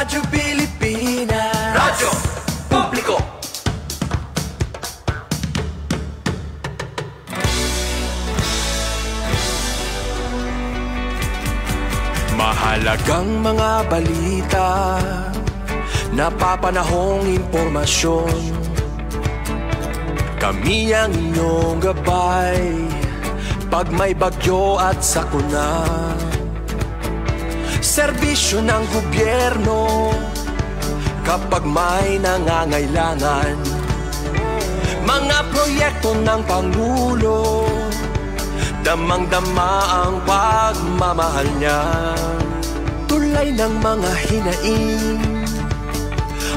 Radyo Pilipinas, radyo publiko. Mahalagang mga balita, napapanahong impormasyon. Kami ang inyong gabay pag may bagyo at sakuna. Serbisyo ng gobyerno kapag may nangangailangan. Mga proyekto ng Pangulo, damang-dama ang pagmamahal niya. Tulay ng mga hinaing,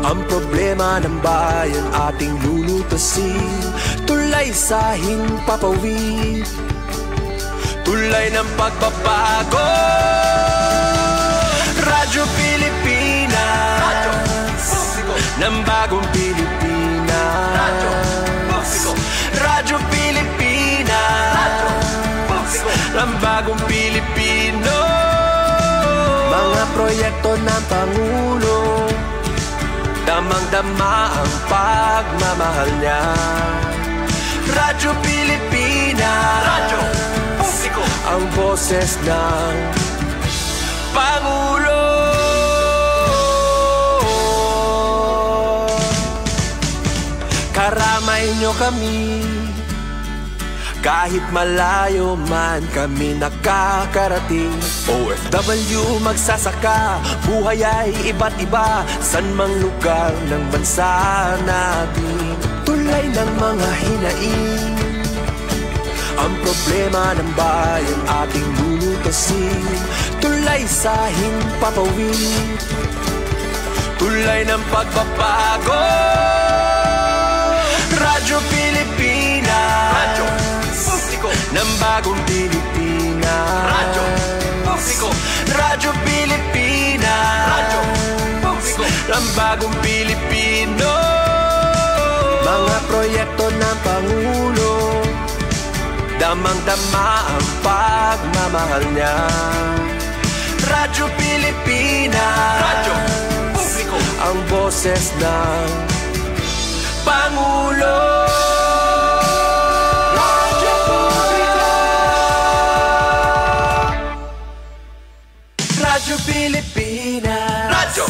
ang problema ng bayan ating lulutasin. Tulay sa himpapawid, tulay ng pagbabago. Radyo Pilipinas, radyo publiko ng bagong Pilipinas. Radyo publiko, Radyo Pilipinas, radyo publiko ng bagong Pilipino. Mga proyekto ng Pangulo, damang-dama ang pagmamahal niya. Radyo Pilipinas, radyo publiko, ang boses ng Pangulo. Karamay nyo kami, kahit malayo man kami nakakarating. OFW magsasaka, buhay ay iba't iba, san mang lugar ng bansa natin. Tulay ng mga hinaing, ang problema ng bayan ating lulutasin. Tulay sa himpapawid, tulay ng pagbabago. Radyo Pilipinas, radyo publiko ng bagong Pilipinas. Radyo publiko, Radyo Pilipinas, radyo publiko ng bagong Pilipino. Mga proyekto ng Pangulo, damang-dama ang pagmamahal niya. Radyo Pilipinas, radyo publiko, ang boses ng Pangulo. Radyo publiko, Radyo Pilipinas, radyo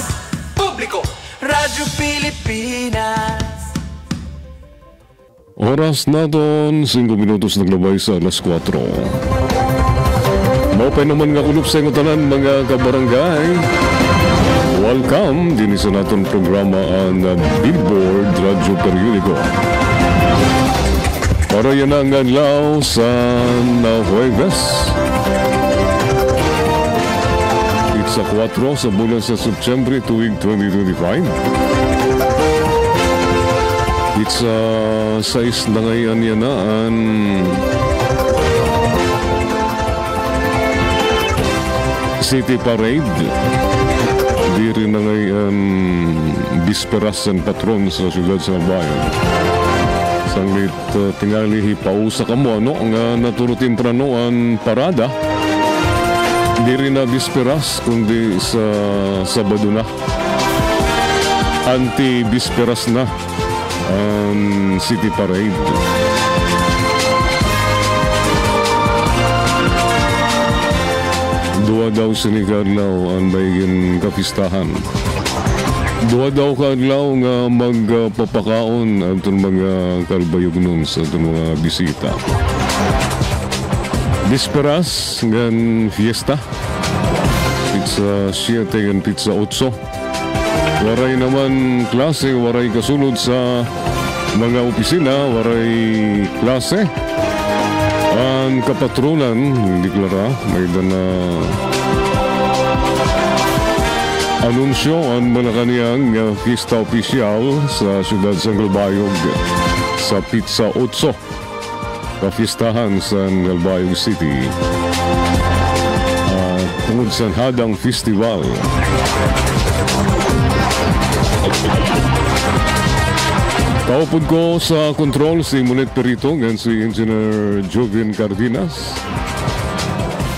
publiko, Radyo Pilipinas. Oras naton 5 minutos naglabay sa alas 4. Maupay naman nga kulop sa tanan mga kabarangay. Welcome din sa naton programa ang Billboard Radio Periodico. Para yan ang adlaw sa Huwebes. It's a 4 sa bulan sa September tuwing 2025. It's a 6 na ngayon yanaan City Parade. Di rin na ngayon bisperas ng patron sa siyudad sa bayan. Sanglit tingali pausa ka mo nga naturutin pranoan parada. Di rin na bisperas kundi sa Sabado na. Anti-bisperas na ang City Parade. Dua daw sinigadlaw ang baygin kapistahan. Dua daw kadlaw nga magpapakaon ang mga kalbayog nun sa mga bisita. Bisperas ngan fiesta. Pizza 7 ngan pizza 8. Waray naman klase, waray kasulod sa mga opisina, waray klase. Ang kapatronan, hindi klara, may dana anunsyo ang Malacanang fiesta opisyal sa siyudad sa Galbayog sa Pizza 8 kapistahan sa Galbayog City tungod sa Hadang Festival. Kaupod ko sa kontrol si Monet Perito ngan si Engineer Jovian Cardenas.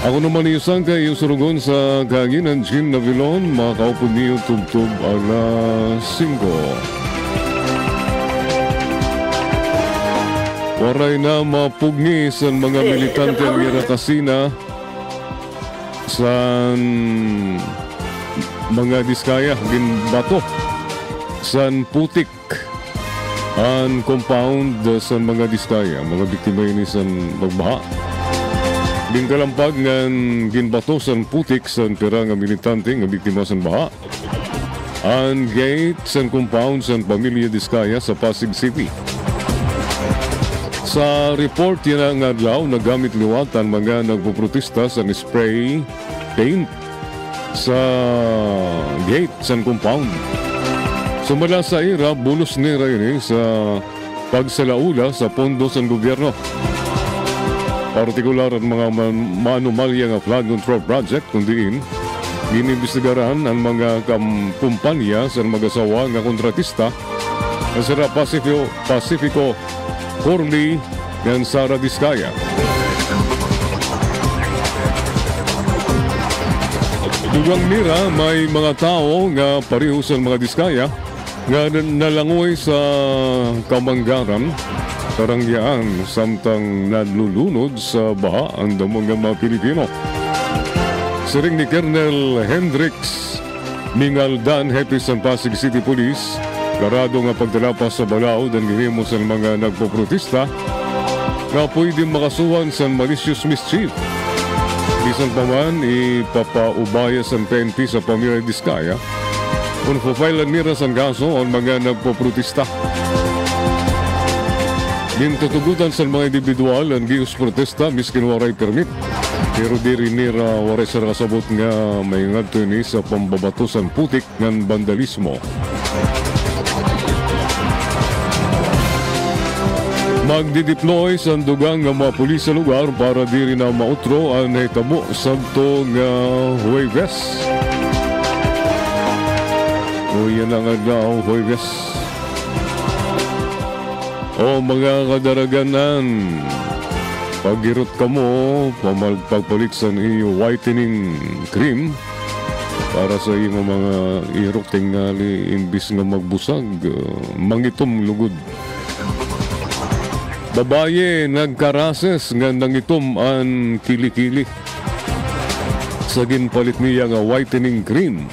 Ako naman iyusang kayo surugon sa kaginan Gin Navilon, makakaupo niyo tubtub alas 5. Waray na mapugni sa mga militante ang Irakasina sa mga diskaya ginbato san putik ang compound sa mga diskaya mga biktima ini san magbaha din kalampag ng ginbato san putik san pera nga militante nga biktima san baha ang gate san compound san pamilya diskaya sa Pasig City. Sa report yan ang adlaw, nagamit liwatan mga nagpuprotesta sa spray paint sa gate sa compound. Sumala sa ira, bulos nira yun sa pagsalaula sa pondo sa gobyerno. Partikular ang mga manumalya nga flood control project kundiin, ginimbestigaran ang mga kumpanya sa magasawa nga kontratista na sira Pacifico Corley ng Sara Diskaya. Dugang nira may mga tao nga pareho sa mga Diskaya nga nalangoy sa kamanggaran karangyaan samtang nalulunod sa baha ang damong nga mga Pilipino. Siring ni Colonel Hendrix Mingaldan, Hepe sa Pasig City Police, karado nga pagdalapas sa balaod ang ginimo sa mga nagpoprotesta na pwede makasuhan sa malicious mischief. Bisan pa man ipapaubaya sa PNP sa pamilya Diskaya kung papailan nila sa kaso ang mga nagpoprotesta. Gintutugutan sa mga individual ang gius protesta miskin waray permit. Pero diri nira waray sa kasabot nga may ngadto ni sa pambabatusan putik ng vandalismo. Magdideploy sa dugang nga mga pulis sa lugar para diri na mautro ang nahitabo sabto nga Huwebes. O yan ang adlaw Huwebes. O mga kadaraganan, paghirot ka mo, pagpalit sa iyo whitening cream para sa iyo mga irok tingali imbis nga magbusag, mangitom lugod. Babaye nagkarases nga nangitom ang kilikili sa ginpalit niya nga whitening cream.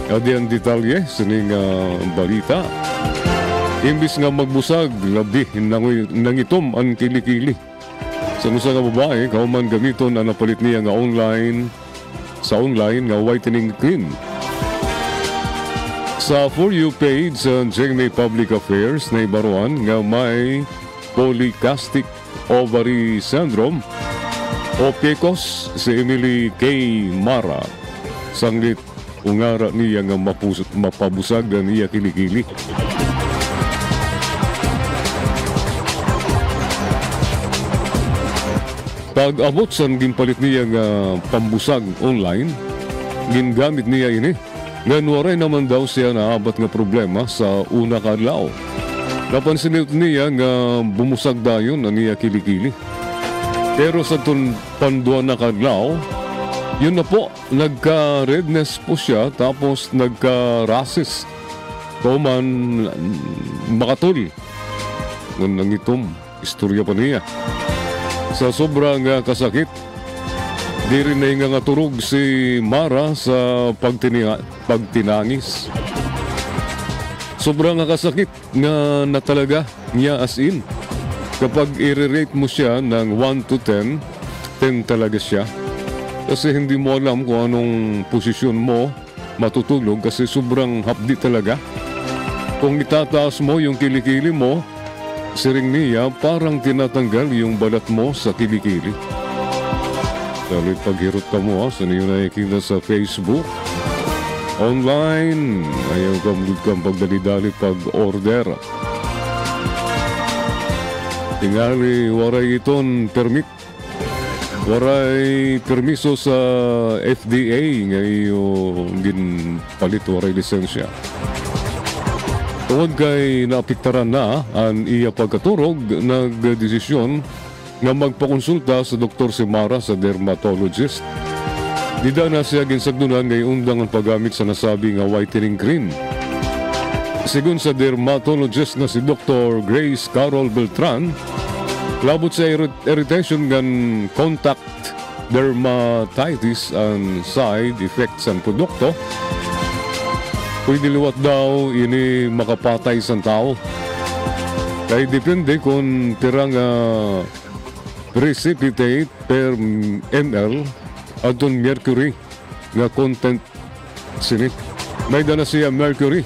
Adi ang detalye sa ning balita. Imbis nga magbusag, labi nangitom ang kilikili. Sa nusa nga babae, kauman gamiton ang napalit niya nga sa online nga whitening cream. Sa For You page sa GMA Public Affairs na ibaruan nga may polycystic ovary syndrome o PCOS si Emily K. Mara. Sanglit ungara niya nga mapabusag na niya kilikili. Pag-abot sa ginpalit niya nga pambusag online, gingamit niya ini. Ngayon naman daw siya naabot nga problema sa una kadlaw. Napansin niya nga bumusag dayon na niya kilikili. Pero sa panduan na kadlaw, yun na po, nagka-redness po siya tapos nagka-rashes. Kauman makatul. Nang itom, istorya pa niya. Sa sobrang kasakit, di rin na nga turog si Mara sa pagtinangis. Sobrang kasakit nga na talaga niya as in. Kapag i-rate mo siya ng 1 to 10, 10 talaga siya. Kasi hindi mo alam kung anong posisyon mo matutulog kasi sobrang hapdi talaga. Kung itataas mo yung kilikili mo, siring niya parang tinatanggal yung balat mo sa kilikili. Dahil paghirot ka mo sa niyo nakikita sa Facebook, online, ayaw kang pagdali-dali pag-order. Tingali, waray iton permit. Waray permiso sa FDA ngayon ginpalit waray lisensya. Tungod kay naapektaran na ang iya pagkaturog, nagdesisyon nga magpakonsulta sa Dr. si Mara sa dermatologist. Dida na siya ginsagdunan ngay undang ang paggamit sa nasabi nga whitening cream. Sigun sa dermatologist na si Dr. Grace Carol Beltran, labot sa irritation ngan contact dermatitis and side effects ang produkto. Pwede liwat daw ini makapatay sa tao. Kaya depende kung tirang precipitate per ml adun mercury nga content sinit. May dana siya mercury.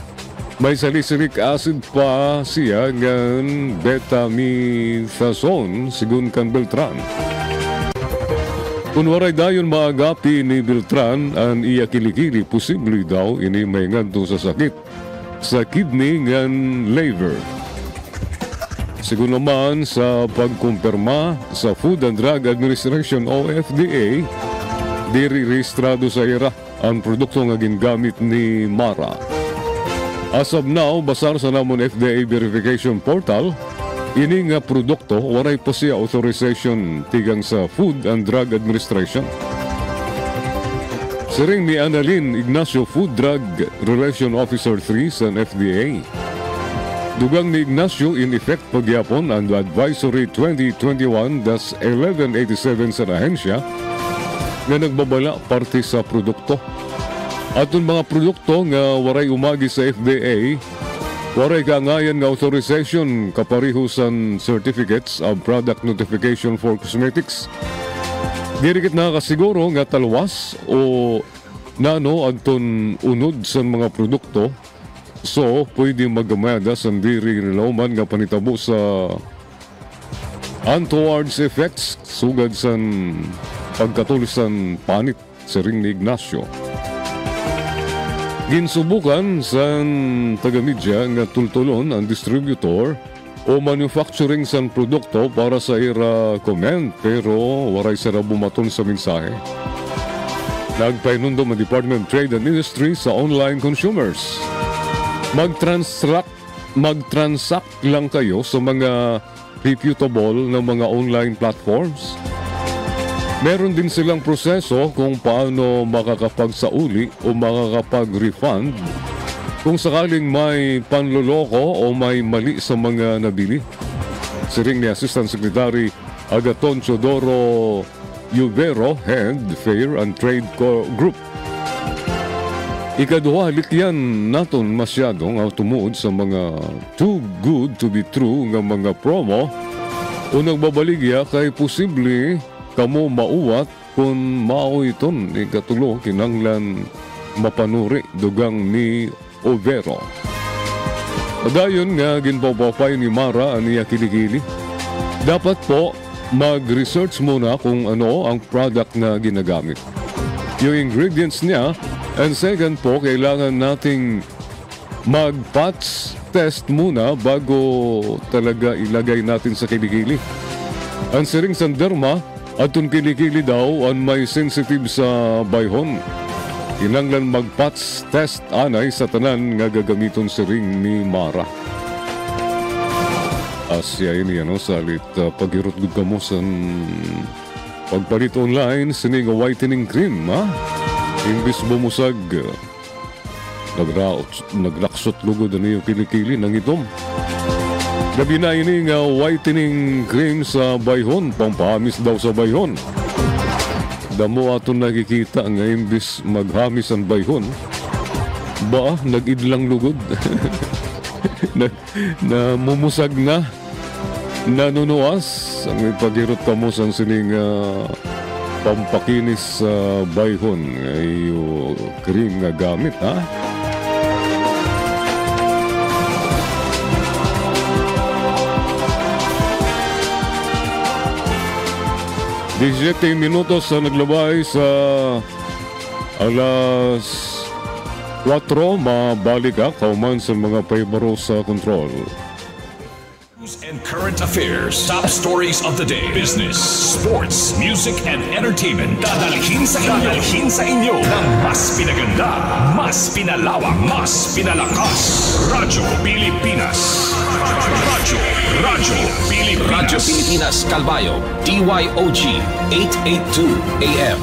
May salicylic acid pa siya ngan betamethasone sigun kan Beltran. Kung waray dayon maagapi ni Beltran ang iya kilikili, posible daw ini may ngadto sa sakit sa kidney ngan liver. Sigun naman sa pagkumpirma sa Food and Drug Administration o FDA, diri rehistrado sa ira ang produkto nga gingamit ni Mara. As of now, basar sa namon FDA verification portal, ini nga produkto waray pa siya authorization tigang sa Food and Drug Administration. Siring ni Annalyn Ignacio, Food Drug Relation Officer 3 sa FDA. Dugang ni Ignacio in effect pagyapon ang Advisory 2021-1187 sa ahensya nga nagbabala parte sa produkto. Atong mga produkto nga waray umagi sa FDA, waray kaangayan nga authorization kaparihusan certificates of product notification for cosmetics. Dirikit nakakasiguro nga talwas o nano anton unod sa mga produkto. So, pwede magamada sa diri nilauman nga panitabo sa untoward effects sugad sa pagkatulisan panit sa ring ni Ignacio. Ginsubukan sa taga-media nga tultulon ang distributor o manufacturing sa produkto para sa ira comment pero waray sara bumaton sa mensahe. Nagpainundom ang Department of Trade and Industry sa online consumers. Mag-transact lang kayo sa mga reputable na mga online platforms. Meron din silang proseso kung paano makakapagsauli o makakapag-refund kung sakaling may panloloko o may mali sa mga nabili. Siring ni Assistant Secretary Agaton Chodoro Yubero, Head, Fair and Trade Group. Ikaduha, likyan naton masyadong tumuod sa mga too good to be true nga mga promo o nagbabaligya kay posible kamo mauwat kung mao iton ikatulo kinanglan mapanuri dugang ni Overo. Dayon nga ginpapapay ni Mara aniya kilikili. Dapat po mag-research muna kung ano ang product na ginagamit, yung ingredients niya, and second po kailangan nating mag-patch test muna bago talaga ilagay natin sa kilikili. Ang siring sa derma atun kilikili daw ang may sensitive sa bayhon. Kinanglan mag-patch test anay sa tanan nga gagamiton siring ni Mara. Asya ini salit paghirot gud kamo sa pagpalit online sining whitening cream imbis bumusag naglaksot lugod ano yung kilikili ng itom. Gabi na ini nga whitening cream sa bayhon, pampahamis daw sa bayhon. Damo aton nakikita nga imbis maghamis ang bayhon, ba nag-idlang lugod. na mumusag na nanunuas ang ipagirot kamo sa sining pampakinis sa bayhon ay cream nga gamit ha. Diyete minutos sa naglabay sa alas 4, mabalik kauman sa mga paybaro sa kontrol. and current affairs, top stories of the day, business, sports, music, and entertainment. Dadalhin sa inyo ng mas pinaganda, mas pinalawak, mas pinalakas. Radyo Pilipinas. Radyo Pilipinas Calbayo, DYOG 882 AM.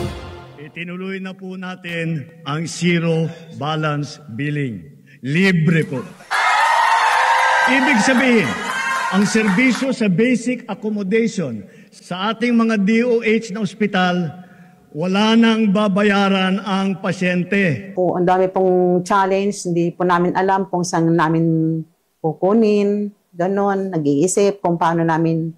Itinuloy na po natin ang zero balance billing. Libre po. Ibig sabihin, ang serbisyo sa basic accommodation sa ating mga DOH na ospital, wala nang babayaran ang pasyente. Ang dami pong challenge, hindi po namin alam kung saan namin kukunin, ganon, nag-iisip kung paano namin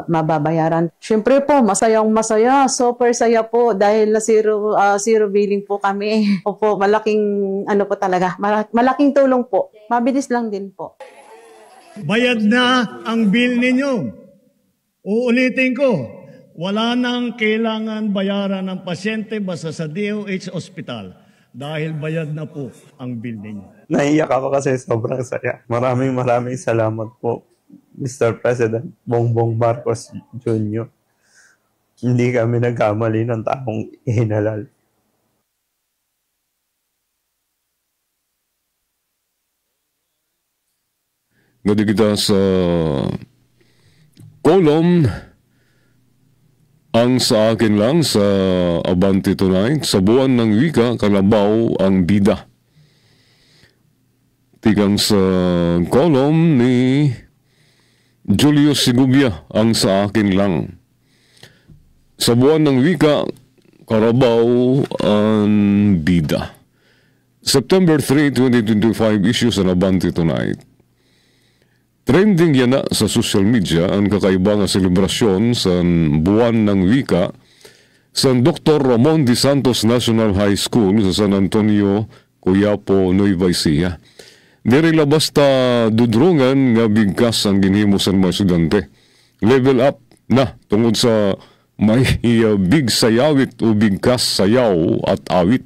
mababayaran. Siyempre po, masayang-masaya, super saya po dahil na zero billing po kami. Opo, malaking po talaga, malaking tulong po. Mabilis lang din po. Bayad na ang bill ninyo. Uulitin ko, wala nang kailangan bayaran ng pasyente basta sa DOH Hospital dahil bayad na po ang bill ninyo. Naiyak ako kasi sobrang saya. Maraming salamat po, Mr. President Bongbong Marcos Jr. Hindi kami nagkamali ng taong ihinalal. Nadi kita sa kolom ang sa akin lang sa Abante Tonight, sa buwan ng wika, kalabaw ang bida. Tigang sa kolom ni Julius Sigubia ang sa akin lang. Sa buwan ng wika, kalabaw ang bida. September 3, 2025 issues sa Abante Tonight. Trending yan na sa social media ang kakaiba nga selebrasyon sa buwan ng wika sa Dr. Ramon de Santos National High School sa San Antonio, Coyapo, Nueva Ecija. Diri la basta dudrungan nga bigkas ang ginhimo sa mga estudyante. Level up na tungod sa may big sayawit o bigkas sayaw at awit.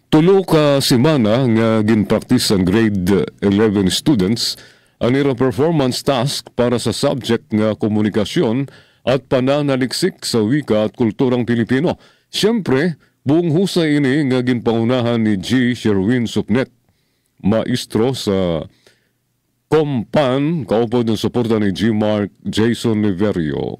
Tulo ka semana nga ginpractice ang grade 11 students ang ira performance task para sa subject nga komunikasyon at pananaliksik sa wika at kulturang Pilipino. Siyempre, buong husay ini nga ginpangunahan ni G. Sherwin Supnet, maestro sa Compan, kaupo ng suporta ni G. Mark Jason Liverio,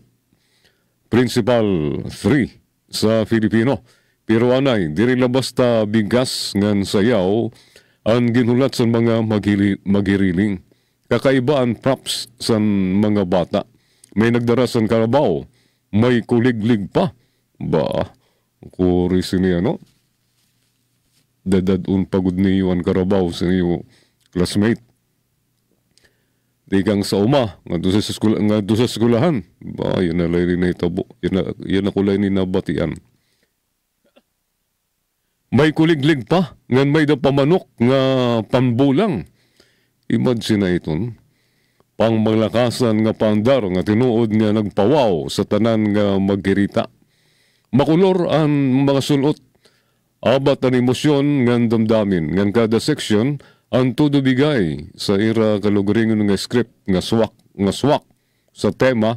Principal 3 sa Filipino. Pero anay, diri la basta bigas ngan sayaw ang ginulat sa mga magiriling. Kakaiba ang props sa mga bata. May nagdara sa karabaw, may kuliglig pa. Ba, kurisi niya, no? Dadadun pagod niyo ang karabaw sa niyo classmate. Di kang sa uma, nga doon sa skulahan. Ba, yan na lang na itabo. Yan na kulay ni nabatian. May kuliglig pa, ngan may da pamanok nga pambulang. Imagine na iton. Pang malakasan nga pandar nga tinuod nga nagpawaw sa tanan nga magkirita. Makulor ang mga sulot. Abat ang emosyon ngan damdamin. Ngan kada section, ang todo bigay sa ira kaluguringon nga script nga swak sa tema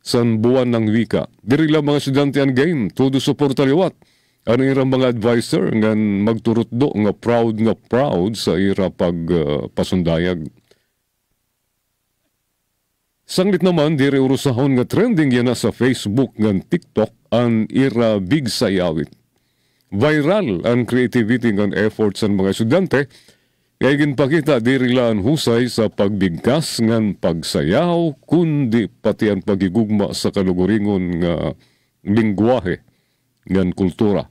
sa buwan ng wika. Diri lang mga estudyante ang game, todo suporta liwat. Ano irang mga advisor nga magturot do nga proud sa ira pasundayag. Sanglit naman diri urusahon nga trending yan sa Facebook nga TikTok ang ira big sayawit. Viral ang creativity ng efforts ng mga estudyante kaya ginpakita diri lang husay sa pagbigkas ng pagsayaw kundi pati ang pagigugma sa kaluguringon nga lingwahe ng kultura.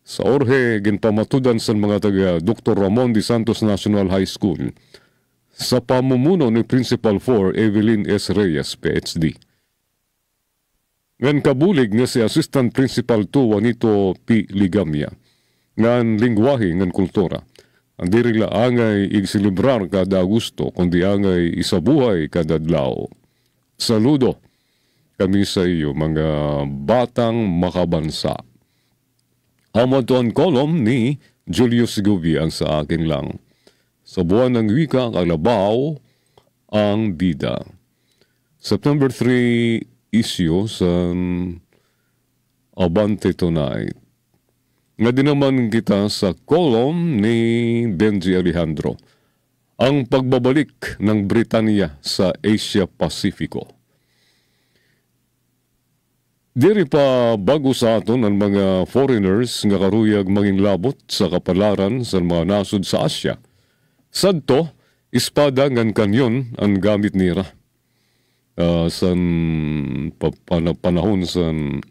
Sa orhe, ginpamatudan sa mga taga Dr. Ramon de Santos National High School sa pamumuno ni Principal 4 Evelyn S. Reyes, PhD. Ngan kabulig nga si Assistant Principal 2 Juanito P. Ligamia, ngan lingwahe ngan kultura. Ang diri la angay igsilibrar kada Agosto, kundi angay isabuhay kada adlaw. Saludo kami sa iyo, mga batang makabansa. Amad to ang kolom ni Julius Gubi ang sa akin lang. Sa buwan ng wika, kalabaw ang bida. September 3 issue sa Abante Tonight. Nga din naman kita sa column ni Benji Alejandro. Ang pagbabalik ng Britanya sa Asia Pacifico. Diri pa bago sa aton ang mga foreigners nga karuyag manging labot sa kapalaran sa mga nasod sa Asya. Sadto, espada ngan kanyon ang gamit nira. San panahon san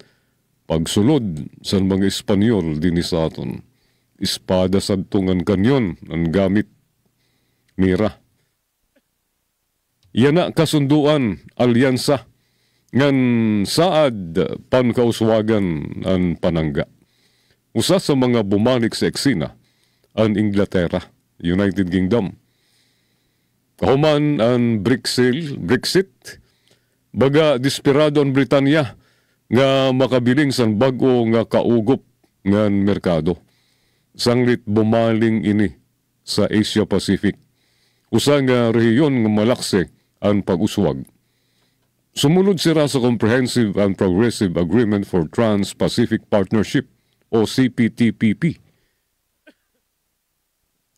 pagsulod sa mga Espanyol din sa aton. Espada sadto ngan kanyon ang gamit nira. Yana kasunduan, alyansa, ngan saad pankauswagan ang panangga. Usa sa mga bumalik sa eksena ang Inglaterra, United Kingdom. Kahuman ang Brexit, baga desperado ang Britanya nga makabiling sa bago nga kaugop ngan merkado. Sanglit bumaling ini sa Asia Pacific. Usa nga rehiyon nga malakse ang pag-uswag. Sumunod sila sa Comprehensive and Progressive Agreement for Trans-Pacific Partnership o CPTPP.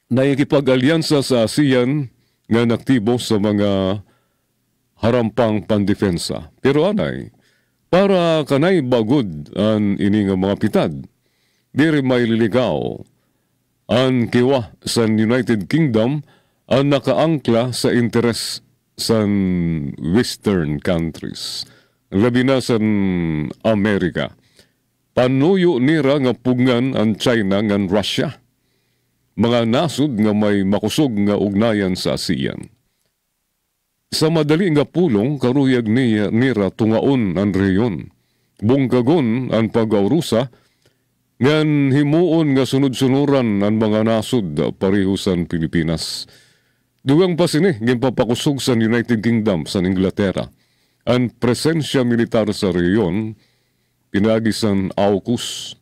Naikipag-alyansa sa ASEAN nga naktibo sa mga harampang pandefensa. Pero anay, para kanay bagod ang ini nga mga pitad, diri may liligaw ang kiwa sa United Kingdom ang nakaangkla sa interes sa Western countries, labi na sa Amerika. Panuyo nira nga pugngan ang China ngan Russia. Mga nasod nga may makusog nga ugnayan sa ASEAN. Sa madali nga pulong, karuyag nira tungaon ang reyon. Bungkagon ang pag-aurusa, ngan himuon nga sunod-sunuran ang mga nasod parihusan Pilipinas. Dugang pa sini, gimpapakusog sa United Kingdom sa Inglaterra. Ang presensya militar sa reyon, pinagisan AUKUS.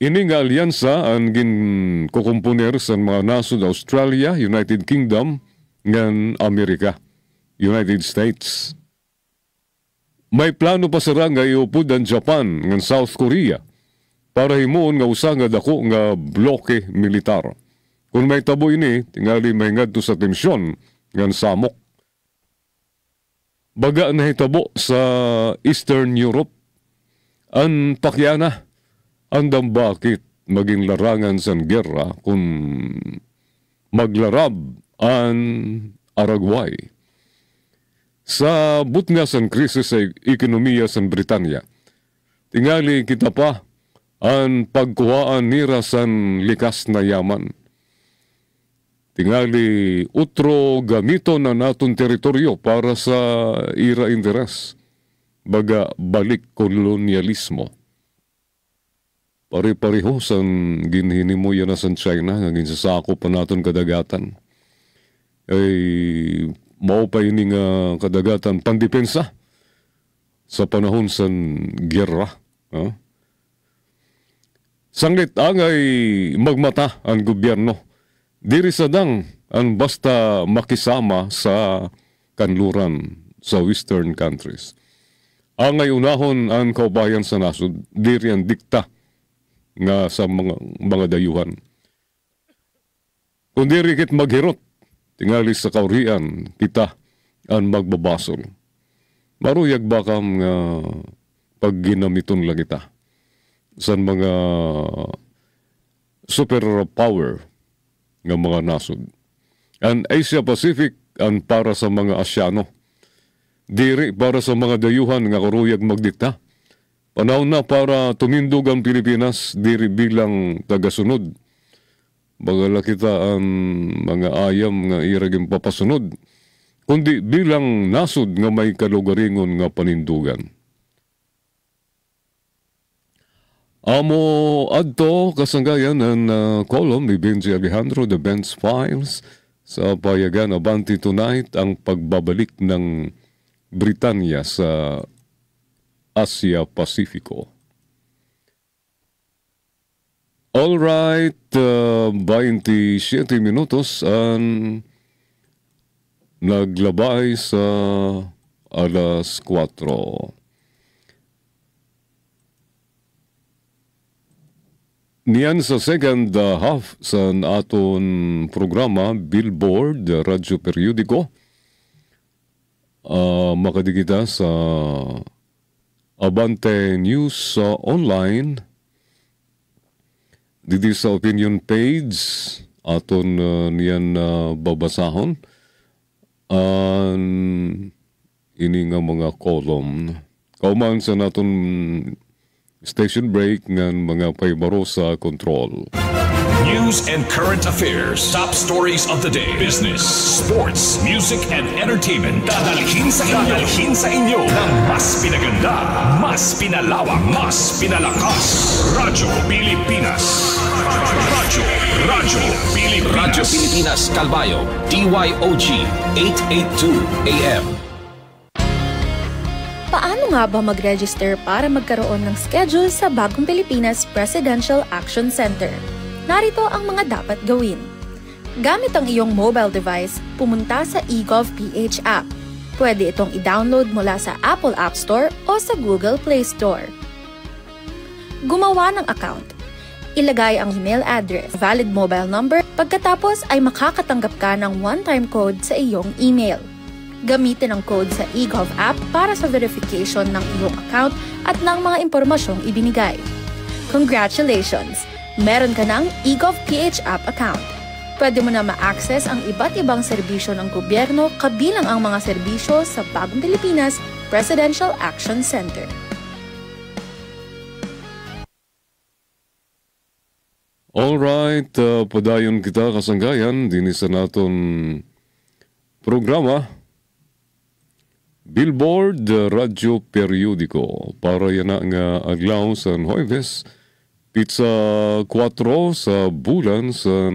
Ini nga alyansa ang ginkukumponer sa mga nasod Australia, United Kingdom, ngan Amerika, United States. May plano pa sila nga iupod ang Japan ngan South Korea para himuon nga usa nga dako nga bloke militar. Kung may tabo ini, tingali may ngadto sa tensyon ngan samok. Baga na hitabo sa Eastern Europe, ang pakyana, andam bakit maging larangan sa gera kung maglarab ang Aragway. Sa butnga sa krisis sa ekonomiya sa Britanya, tingali kita pa ang pagkuhaan nira sa likas na yaman. Tingali utro gamito na naton teritoryo para sa ira interes, baga balik kolonyalismo. Pari-pariho sa ginhinimuya na sa China, nga ginsasako pa naton kadagatan. Ay mao pa ini nga kadagatan pandepensa sa panahon sa gyera. Sanglit angay magmata ang gobyerno. Diri sadang ang basta makisama sa kanluran sa Western countries. Angay unahon ang kaubayan sa nasod, diri ang dikta nga sa mga dayuhan. Kung diri kit maghirot, tingali sa kaurian, kita ang magbabasol. Maruyag ba kam nga pagginamiton lang kita sa mga superpower nga mga nasod. Ang Asia Pacific ang para sa mga Asyano. Diri para sa mga dayuhan nga karuyag magdikta. Panahon na para tumindog ang Pilipinas diri bilang tagasunod. Bagala kita ang mga ayam nga iraging papasunod, kundi bilang nasod nga may kalugaringon nga panindugan. Amo adto kasanggayan ang column ni Benji Alejandro, The Benz Files, sa payagan Abante Tonight, ang pagbabalik ng Britanya sa Asia Pacifico. Alright, 27 minutos ang naglabay sa alas 4. Niyan sa second half sa aton programa Billboard Radyo Periodiko, makadigita sa Abante News Online, dito sa opinion page aton niyan babasahon ini nga mga column kauman sa naton station break ng mga paybaro sa control. News and current affairs, top stories of the day, business, sports, music, and entertainment. Dadalhin sa inyo ng mas pinaganda, mas pinalawak, mas pinalakas. Radyo Pilipinas. Radyo Pilipinas, Calbayo, DYOG, 882 AM. Paano nga ba mag-register para magkaroon ng schedule sa Bagong Pilipinas Presidential Action Center? Narito ang mga dapat gawin. Gamit ang iyong mobile device, pumunta sa eGov.ph app. Pwede itong i-download mula sa Apple App Store o sa Google Play Store. Gumawa ng account. Ilagay ang email address, valid mobile number, pagkatapos ay makakatanggap ka ng one-time code sa iyong email. Gamitin ang code sa eGov app para sa verification ng iyong account at ng mga impormasyong ibinigay. Congratulations! Meron ka ng eGov.ph app account. Pwede mo na ma-access ang iba't ibang serbisyo ng gobyerno kabilang ang mga serbisyo sa Bagong Pilipinas Presidential Action Center. Alright, padayon kita kasanggayan din sa naton programa Billboard Radyo Periodiko para yan nga adlaw sa Huwebes, pizza 4 sa bulan sa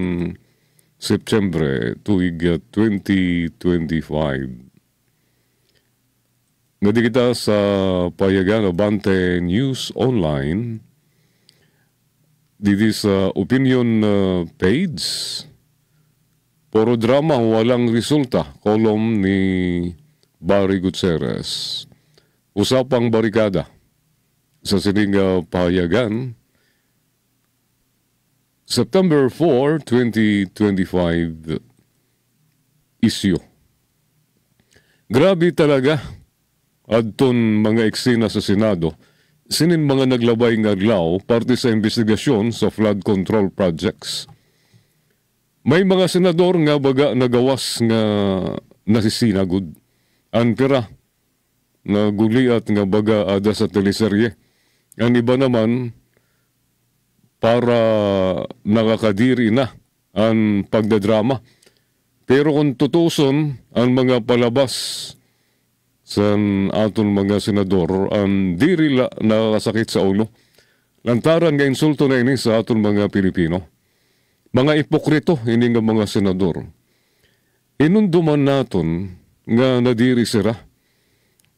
September tuig 2025. Ngadi kita sa payagan Abante News Online, dito sa opinion page, puro drama, walang resulta, kolom ni Barry Gutierrez. Usapang barikada sa sining pahayagan, September 4, 2025 issue. Grabe talaga adton mga eksena sa Senado, sinin mga naglabay ng adlaw parte sa investigasyon sa flood control projects. May mga senador nga baga nagawas nga nasisinagod. Ang pira na guliat nga baga ada sa teleserye. Ang iba naman para nakakadiri na ang pagdadrama. Pero kung tutuson ang mga palabas sa aton mga senador, ang diri nakakasakit sa ulo. Lantaran nga insulto na ini sa aton mga Pilipino. Mga ipokrito ini nga mga senador. Inunduman naton nga nadiri sira.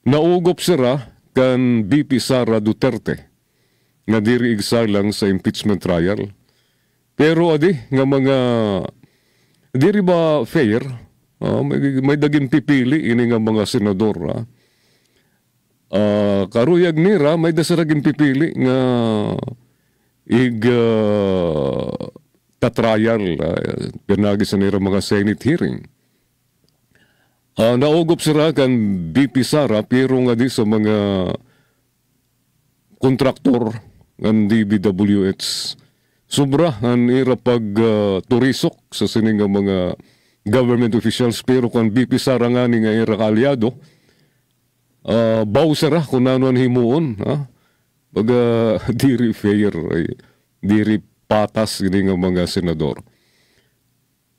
Naugop sira kan BP Sara Duterte nga diri igsalang sa impeachment trial. Pero adi nga mga diri ba fair? May daging pipili ini nga mga senador. Karuyag nira may dasaraging pipili nga tatrial pinagi sa nira mga Senate hearing. Naugop sira kan BP Sara pero nga di sa mga kontraktor ng DBWH. Sobra ang ira pag turisok sa sining mga government officials pero kung BP Sara nga ni nga ira kaalyado, baw sara kung ano ang himuon. Baga diri fair, diri patas nga mga senador.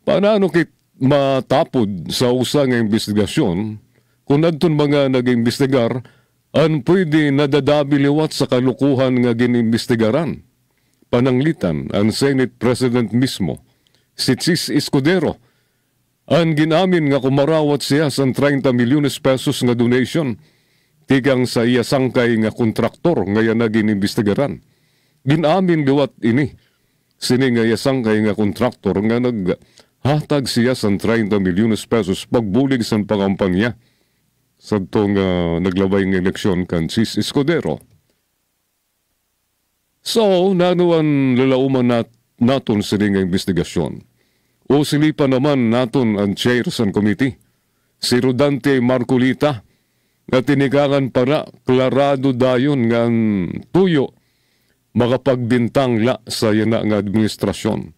Paano kit matapod sa usa nga investigasyon kung adton mga nag-imbestigar an pwede nadadabiliwat sa kalukuhan nga ginimbestigaran. Pananglitan ang Senate President mismo, si Chis Escudero, ang ginamin nga kumarawat siya sa 30 milyones pesos nga donation tigang sa iya sangkay nga kontraktor nga yan na ginimbestigaran. Ginamin liwat ini Sini nga yasang kay nga kontraktor nga naghatag siya sa 30 milyones pesos pagbulig sa pangampanya sa itong naglabay ng eleksyon kan Sis Escudero. So, nanuan lalauman naton sini nga investigasyon. O silipan naman naton ang chairperson committee, si Rodante Marcolita, na tinigangan para klarado dayon nga tuyo makapagbintang la sa yana nga administrasyon.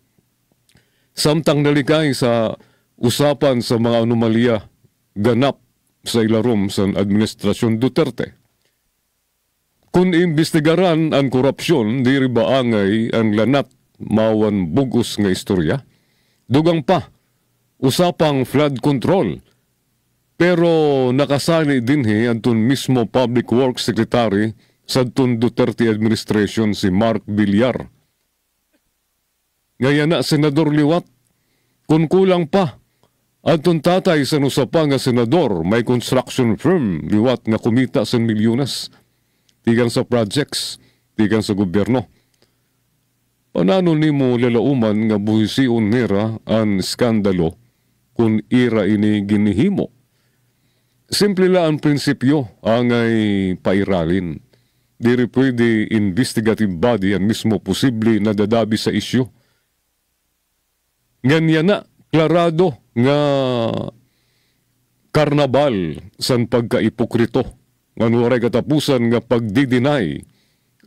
Samtang nalikay sa usapan sa mga anomalya ganap sa ilarom sa administrasyon Duterte. Kung imbestigaran ang korupsyon, di riba angay ang lanat mawan bugos nga istorya. Dugang pa, usapang flood control. Pero nakasali din antun mismo Public Works Secretary sa Duterte administration si Mark Villar. Ngaya na Senador Liwat, kung kulang pa, antun tatay sa nusapa nga senador, may construction firm liwat nga kumita sa milyones. Tigang sa projects, tigang sa gobyerno. Panano ni mo lalauman nga buhisiun nira ang skandalo kung ira ini ginihimo? Simple lang ang prinsipyo angay pairalin. Diri pwede investigative body ang mismo posible na dadabi sa isyu. Ganyan na, klarado nga karnabal san pagkaipokrito. Ano ray katapusan nga pagdidinay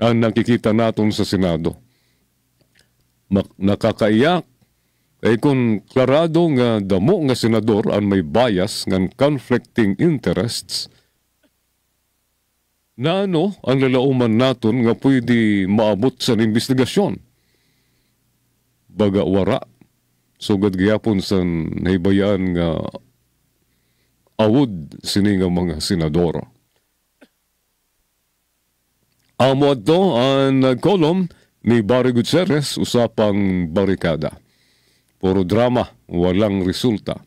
ang nakikita naton sa Senado. Nakakaiyak ay kung klarado nga damo nga senador ang may bias ng conflicting interests, na ang lalauman naton nga pwede maabot sa investigasyon. Baga wara, sugad gyapon sa nahibayaan nga awod sini nga mga senador. Amo ato ang kolom ni Barry Gutierrez usapang barikada. Puro drama, walang resulta.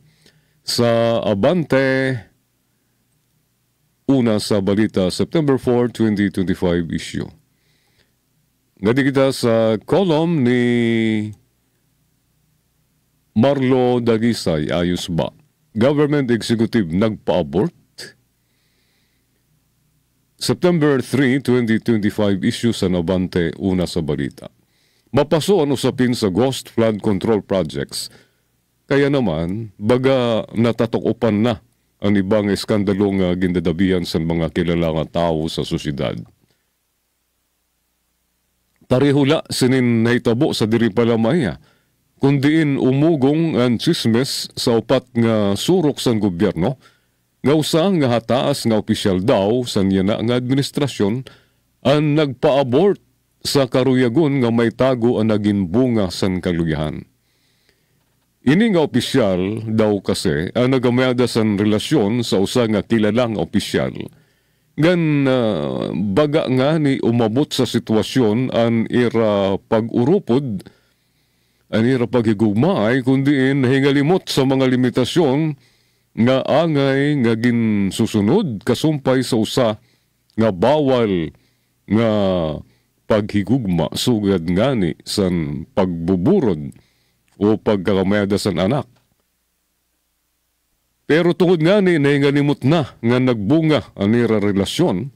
Sa Abante, una sa balita, September 4, 2025 issue. Ngadi kita sa kolom ni Marlo Dagisay, ayos ba? Government Executive nagpa-abort. September 3, 2025 issue sa Abante, una sa balita. Mapaso ang usapin sa ghost flood control projects. Kaya naman, baga natatokopan na ang ibang eskandalo nga gindadabihan sa mga kilalang tao sa sosyedad. Parihula sinin nahitabo sa diri palamaya, kundiin umugong ang chismes sa upat nga surok sa gobyerno, nga usang nga hataas nga opisyal daw sa niya nga administrasyon ang nagpa-abort sa karuyagon nga may tago ang naging bunga sa kaluyahan. Ini nga opisyal daw kasi ang nagamayada sa relasyon sa usa nga kilalang opisyal. Gan baga nga ni umabot sa sitwasyon ang ira pag-urupod, ang ira paghigugmaay, kundiin hingalimot sa mga limitasyon nga angay nga ginsusunod kasumpay sa usa nga bawal nga paghigugma sugad ngani san pagbuburod o pagkakamayada san anak. Pero tungod ngani nahinganimot na nga nagbunga ang nira relasyon,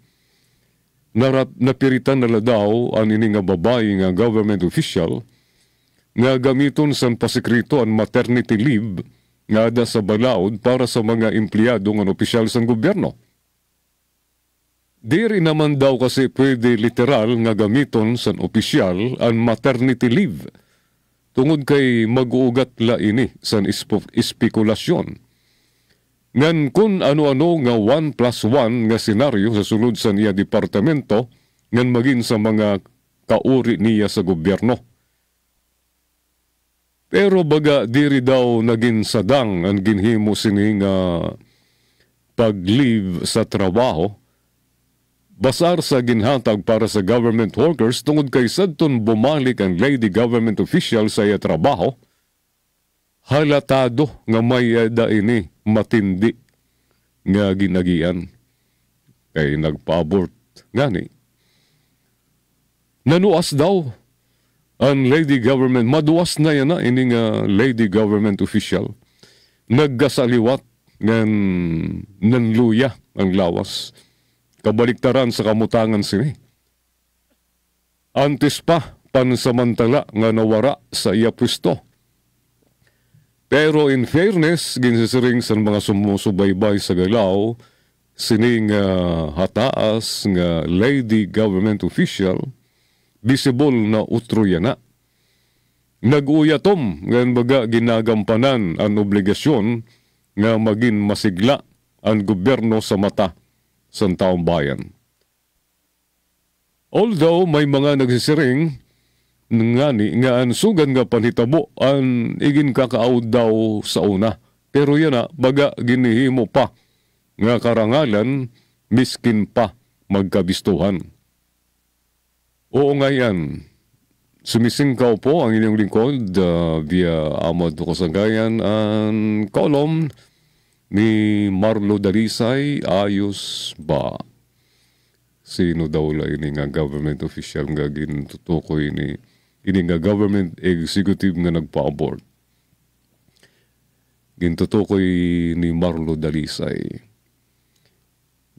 napiritan nala daw ang ini nga babae nga government official nga gamiton san pasekrito ang maternity leave nga ada sa balaod para sa mga empleyado ng opisyal sa gobyerno. Diri naman daw kasi pwede literal nga gamiton sa opisyal ang maternity leave. Tungod kay mag-uugat la ini sa espekulasyon. Ngan kung ano-ano nga 1+1 nga senaryo sa sulod sa niya departamento ngan maging sa mga kauri niya sa gobyerno. Pero baga diri daw naging sadang ang ginhimo sini nga pag-leave sa trabaho, basar sa ginhatag para sa government workers tungod kay sadton bumalik ang lady government official sa iya trabaho, halatado nga may ada ini matindi nga ginagian kay nagpa-abort ngani. Nanuas daw ang lady government, maduwas na yan na, ining lady government official, naggasaliwat ng nanluya ang lawas. Kabaliktaran sa kamutangan sini. Antes pa, pansamantala nga nawara sa iya pwesto. Pero in fairness, ginsisiring sa mga sumusubaybay sa galaw, sining hataas nga lady government official, visible na utro yan na. Nag-uyatom nga baga ginagampanan ang obligasyon nga maging masigla ang gobyerno sa mata sa taong bayan. Although may mga nagsisiring nga ang sugan nga panhitabo ang igin kakaawd daw sa una. Pero yan na, baga ginihimo pa nga karangalan miskin pa magkabistuhan. Oo nga yan. Sumisingkaw po ang inyong lingkod via Amad Kasanggayan ang kolom ni Marlo Dalisay. Ayos ba? Sino daw la ini nga government official nga gintutukoy ni ini nga government executive nga nagpa-abort. Gintutukoy ni Marlo Dalisay.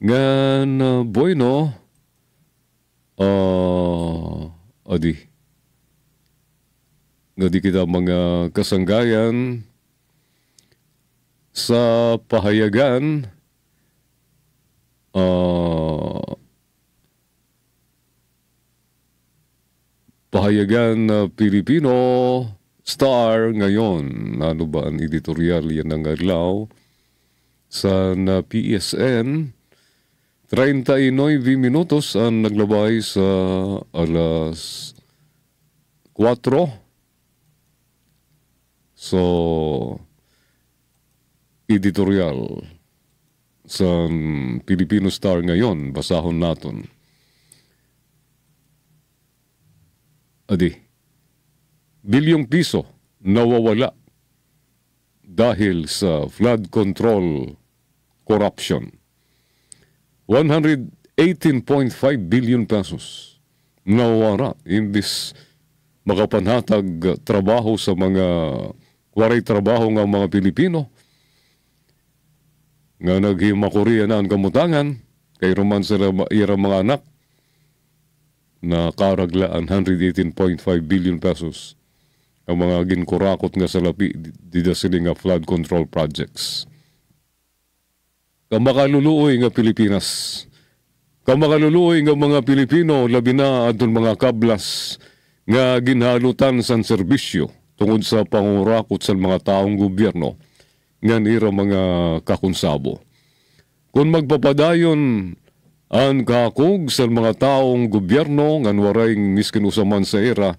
Ngan bueno, adi, nga di kita mga kasanggayan sa pahayagan Pilipino Star ngayon. Ano ba ang editorial yan ng adlaw sa PSN? 39 minutos ang naglabay sa alas 4. So, editorial sa Filipino Star ngayon, basahon natin. Adi, bilyong piso nawawala dahil sa flood control corruption. 118.5 billion pesos nawawala imbis makapanhatag trabaho sa mga waray trabaho ng mga Pilipino nga naghimakurian na ang kamutangan kay roman sila ira mga anak na karaglaan 118.5 billion pesos ang mga ginkurakot nga sa lapi dida sila nga flood control projects. Kamakaluluoy nga Pilipinas, kamakaluluoy nga mga Pilipino, labi na adun mga kablas nga ginhalutan sa serbisyo tungod sa pangurakot sa mga taong gobyerno nga nira mga kakunsabo. Kung magpapadayon ang kakug sa mga taong gobyerno nga waray miskin usaman sa era,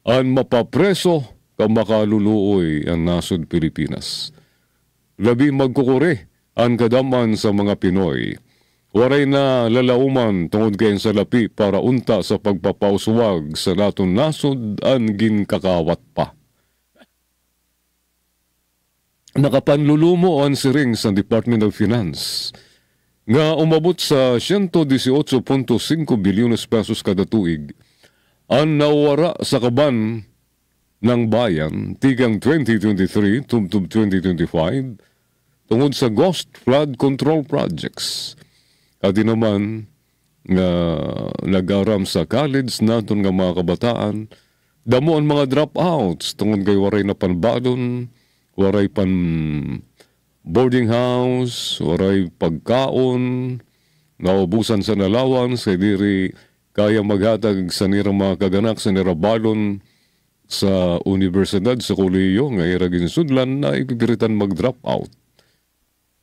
ang mapapreso kamakaluluoy ang nasod Pilipinas. Labi magkukuri ang kadaman sa mga Pinoy. Waray na lalauman tungod kayo sa lapi para unta sa pagpapauswag sa naton nasod ang ginkakawat pa. Nakapanlulumo ang siring sa Department of Finance nga umabot sa 118.5 bilyones pesos kada tuig ang nawara sa kaban ng bayan tigang 2023 tungtub 2025 tungod sa ghost flood control projects. Adi naman nga nag-aram sa college naton nga mga kabataan, damo ang mga dropouts tungod kay waray na panbalon, waray pan boarding house, waray pagkaon, naubusan sa nalawan, sa diri kaya maghatag sa nira mga kaganak sa nira balon sa universidad, sa kolehiyo, nga iragin sudlan na ipipiritan mag-drop out.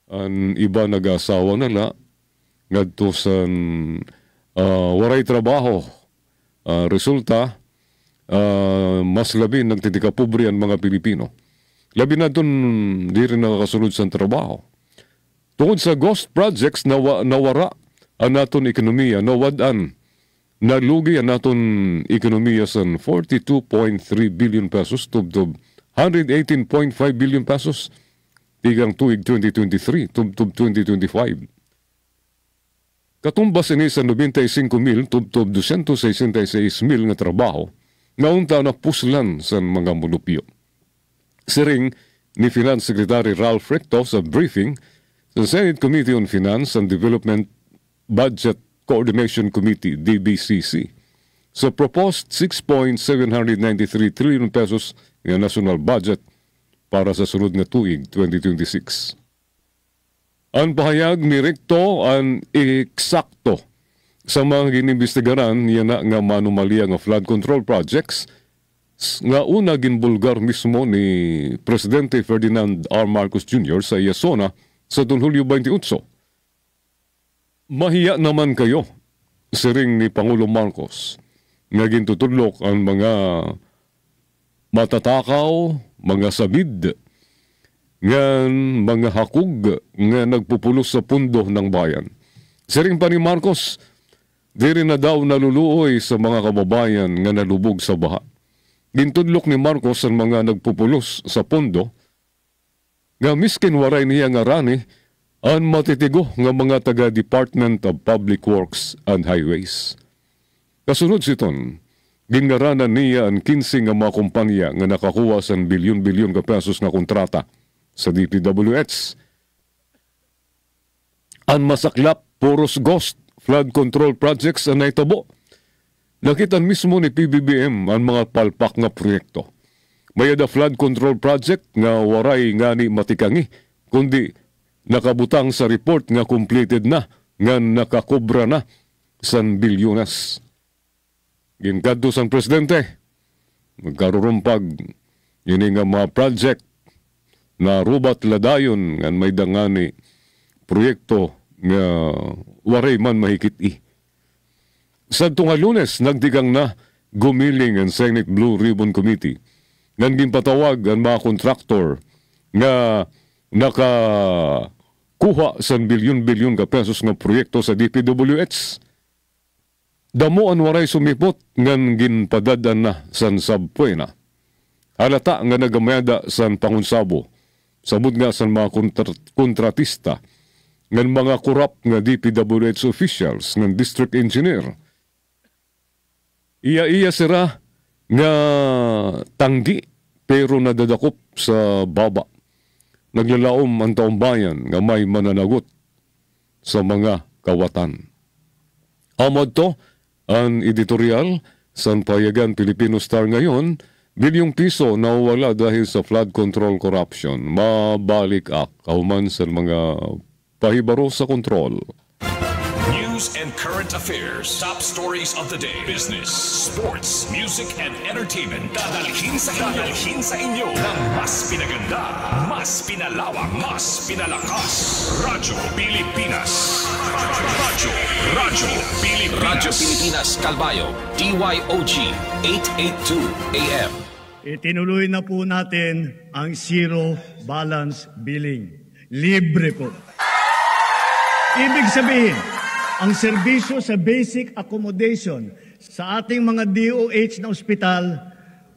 Ang iba nag-asawa nala, ngadto sa waray trabaho. Resulta, mas labi nagtitikapobre ang mga Pilipino. Labi na doon di rin nakakasunod sa trabaho. Tungod sa ghost projects nawara ang naton ekonomiya, nawadan, nalugi ang naton ekonomiya sa 42.3 billion pesos tubtob 118.5 billion pesos tigang tuig 2023 tubtob 2025. Katumbas ini sa 95,000 tubtob 266,000 nga trabaho naunta na puslan sa mga munupyo. Siring ni Finance Secretary Ralph Recto sa briefing sa Senate Committee on Finance and Development Budget Coordination Committee, DBCC, sa proposed 6.793 trillion pesos ng national budget para sa sunod na tuig 2026. Ang pahayag ni Recto ang eksakto sa mga ginimbestigaran niya na nga manumalia nga flood control projects nga una ginbulgar mismo ni Presidente Ferdinand R. Marcos Jr. sa Yasona sa Hulyo 28. Mahiya naman kayo, siring ni Pangulo Marcos, nga gintutudlok ang mga matatakaw, mga sabid, ngan mga hakug nga nagpupulos sa pundo ng bayan. Siring pa ni Marcos, diri na daw naluluoy sa mga kababayan nga nalubog sa baha. Gintudlok ni Marcos ang mga nagpupulos sa pundo nga miskin waray niya nga rani ang matitigo nga mga taga Department of Public Works and Highways. Kasunod siton, gingaranan niya ang 15 nga mga kumpanya nga nakakuha sa bilyon-bilyon ka pesos na kontrata sa DPWH. Ang masaklap, puros ghost flood control projects ang naitabo. Nakitan mismo ni PBBM ang mga palpak nga proyekto. Mayada flood control project nga waray nga ni matikangi, kundi nakabutang sa report nga completed na, nga nakakobra na san bilyonas. Ginkadto sang presidente, magkarurumpag yun nga mga project na rubat ladayon nga may dangani proyekto nga waray man mahikit. Sa tunga Lunes, nagdigang na gumiling ang Senate Blue Ribbon Committee. Ngan ginpatawag ang mga kontraktor nga nakakuha sa bilyon-bilyon ka pesos nga proyekto sa DPWH. Damo ang waray sumipot ngan ginpadadan na san sabpuena. Halata nga nagamayada san pangunsabo. Sabud nga san mga kontratista ngan mga korap nga DPWH officials ngan district engineer. Iya sira nga tanggi pero nadadakop sa baba. Naglalaom ang taong bayan nga may mananagot sa mga kawatan. Amad to ang editorial sa payagan Filipino Star ngayon, bilyong piso na wala dahil sa flood control corruption. Mabalik kauman sa mga pahibaro sa kontrol. News and current affairs. Top stories of the day. Business, sports, music, and entertainment. Dadalhin sa inyo ng mas pinaganda, mas pinalawak, mas pinalakas. Radyo Pilipinas. Radyo Pilipinas. Calbayo. DYOG 882 AM. Itinuloy na po natin ang zero balance billing. Libre po. Ibig sabihin, ang serbisyo sa basic accommodation sa ating mga DOH na ospital,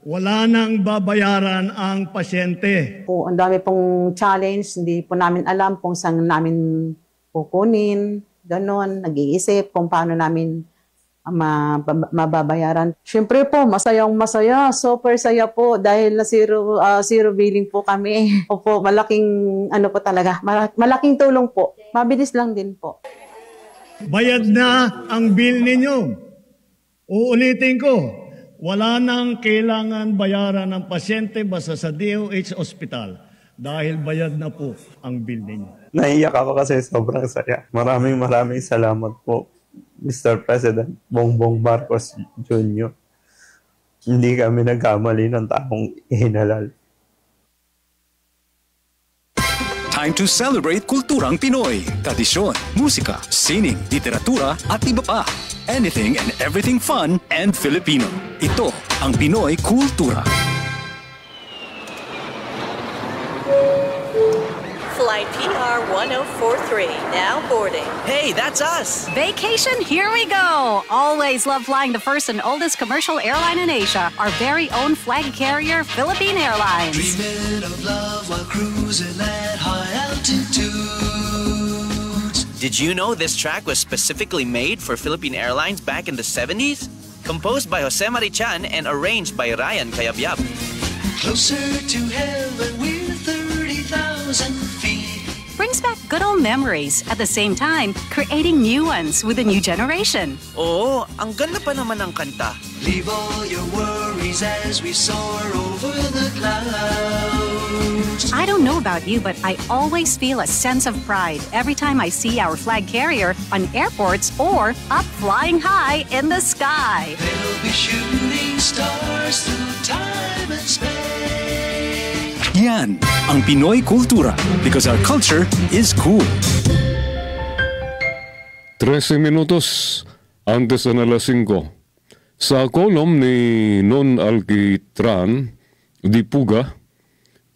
wala nang babayaran ang pasyente. Ang dami pong challenge, hindi po namin alam kung saan namin kukunin, ganon, nag-iisip kung paano namin mababayaran. Siyempre po, masayang-masaya, super saya po dahil na zero billing po kami. Opo, malaking po talaga, malaking tulong po. Mabilis lang din po. Bayad na ang bill ninyo. Uulitin ko, wala nang kailangan bayaran ng pasyente basta sa DOH Hospital dahil bayad na po ang bill ninyo. Naiyak ako kasi sobrang saya. Maraming salamat po, Mr. President Bongbong Marcos Jr. Hindi kami nagkamali ng taong ihinalal. Time to celebrate kulturang Pinoy. Tradisyon, musika, sining, literatura at iba pa. Anything and everything fun and Filipino. Ito ang Pinoy Kultura. Flight PR 1043, now boarding. Hey, that's us! Vacation, here we go! Always love flying the first and oldest commercial airline in Asia, our very own flag carrier, Philippine Airlines. Dreaming of love while cruising at high altitudes. Did you know this track was specifically made for Philippine Airlines back in the 70s? Composed by Jose Marichan and arranged by Ryan Cayabyab. Closer to heaven with 30,000 feet. Brings back good old memories at the same time creating new ones with a new generation. Oo, ang ganda pa naman ng kanta. Leave all your worries as we soar over the clouds. I don't know about you, but I always feel a sense of pride every time I see our flag carrier on airports or up flying high in the sky. They'll be shooting stars through time and space. Yan ang Pinoy kultura because our culture is cool. 13 minutos antes na alas 5. Sa kolom ni Non Alquitran, Dipuga,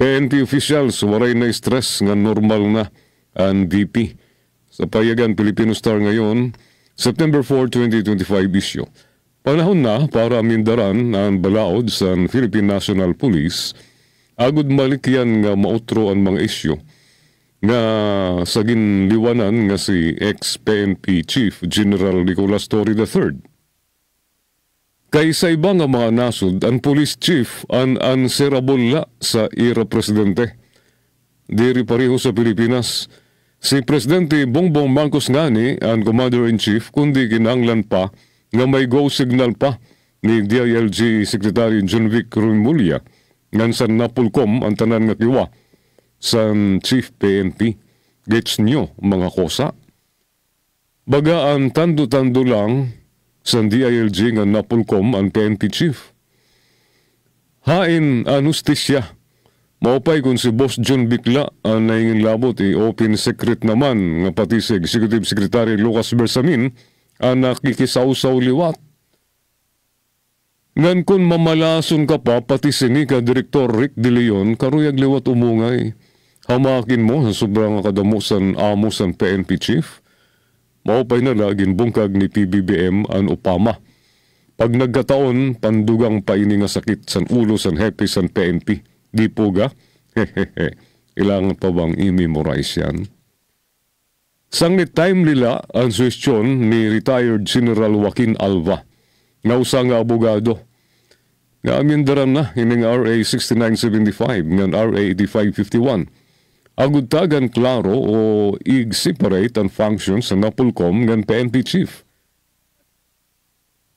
PNP officials waray na stress nga normal na ang DP. Sa payagan Filipino Star ngayon, September 4, 2025 issue. Panahon na para amindaran ang balaod sa Philippine National Police agud malikyan nga mautro ang mga issue nga sa ginliwanan nga si ex-PNP Chief General Nicolas Torre III. Kay sa iba nga mga nasod, ang police chief ang answerable la sa ira presidente. Diri pareho sa Pilipinas, si Presidente Bongbong Marcos ngani ang Commander-in-Chief kundi kinanglan pa nga may go signal pa ni DILG Secretary John Vic Remulla ngan sa napulkom ang tanan nga kiwa sa Chief PNP. Gets nyo mga kosa. Baga ang tando-tando lang sa DILG nga napulkom ang PNP Chief. Hain ang hustisya. Maupay kung si Boss John Bicla ang naingin labot open secret naman nga pati si Executive Secretary Lucas Bersamin ang nakikisaw-saw liwat. Ngan kung mamalason ka pa pati sini ka Direktor Rick De Leon karuyag liwat umungay. Hamakin mo sa sobrang kadamusan amos ang PNP Chief. Maupay na laging bungkag ni PBBM ang upama. Pag nagkataon, pandugang paini nga sakit san ulo san hepe san PNP. Di po ga? Hehehe. Ilangan pa bang i-memorize yan? Sangit time nila ang suwestyon ni retired General Joaquin Alva. Nga nga abogado. Nga amindaran na ining RA 6975 ngan RA 8551. Agud tagan klaro o ig-separate ang functions sa napulkom ngan PNP Chief.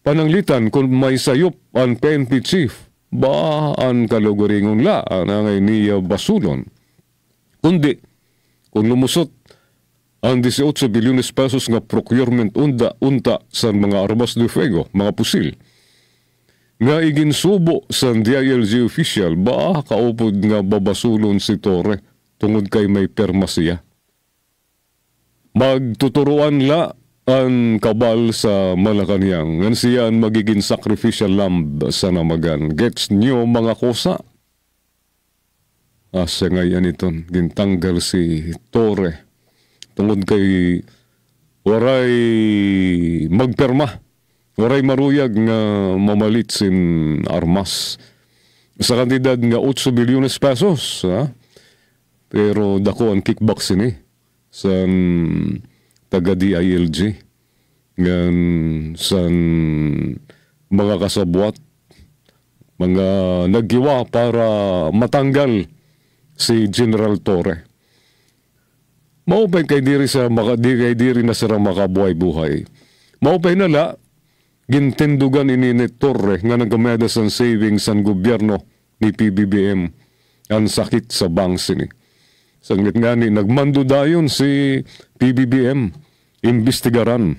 Pananglitan kung may sayop ang PNP Chief, ba ang kalugaringon la ang niya basulon. Kundi, kung lumusot ang 18 bilyones pesos nga procurement unta sa mga armas de fuego, mga pusil, nga iginsubo sa DILG official, ba kaupod nga babasulon si Torre tungod kay may perma siya. Magtuturuan la ang kabal sa Malacanang ngan siya ang magiging sacrificial lamb sa namagan. Gets nyo mga kosa? Asa ngayon iton, gintanggal si Torre tungod kay waray magperma, waray maruyag nga mamalit sin armas sa kantidad nga 8 bilyones pesos, ha? Pero dako ang kickbacks ini sa taga-DILG ngan sa mga kasabwat, mga naggiwa para matanggal si General Torre. Maupay kay diri na sira makabuhay-buhay. Maupay na la, gintindugan ini ni Torre nga nagameda sa savings ang gobyerno ni PBBM ang sakit sa banks ini. Sangit nga ni, nagmando dayon si PBBM, imbestigaran,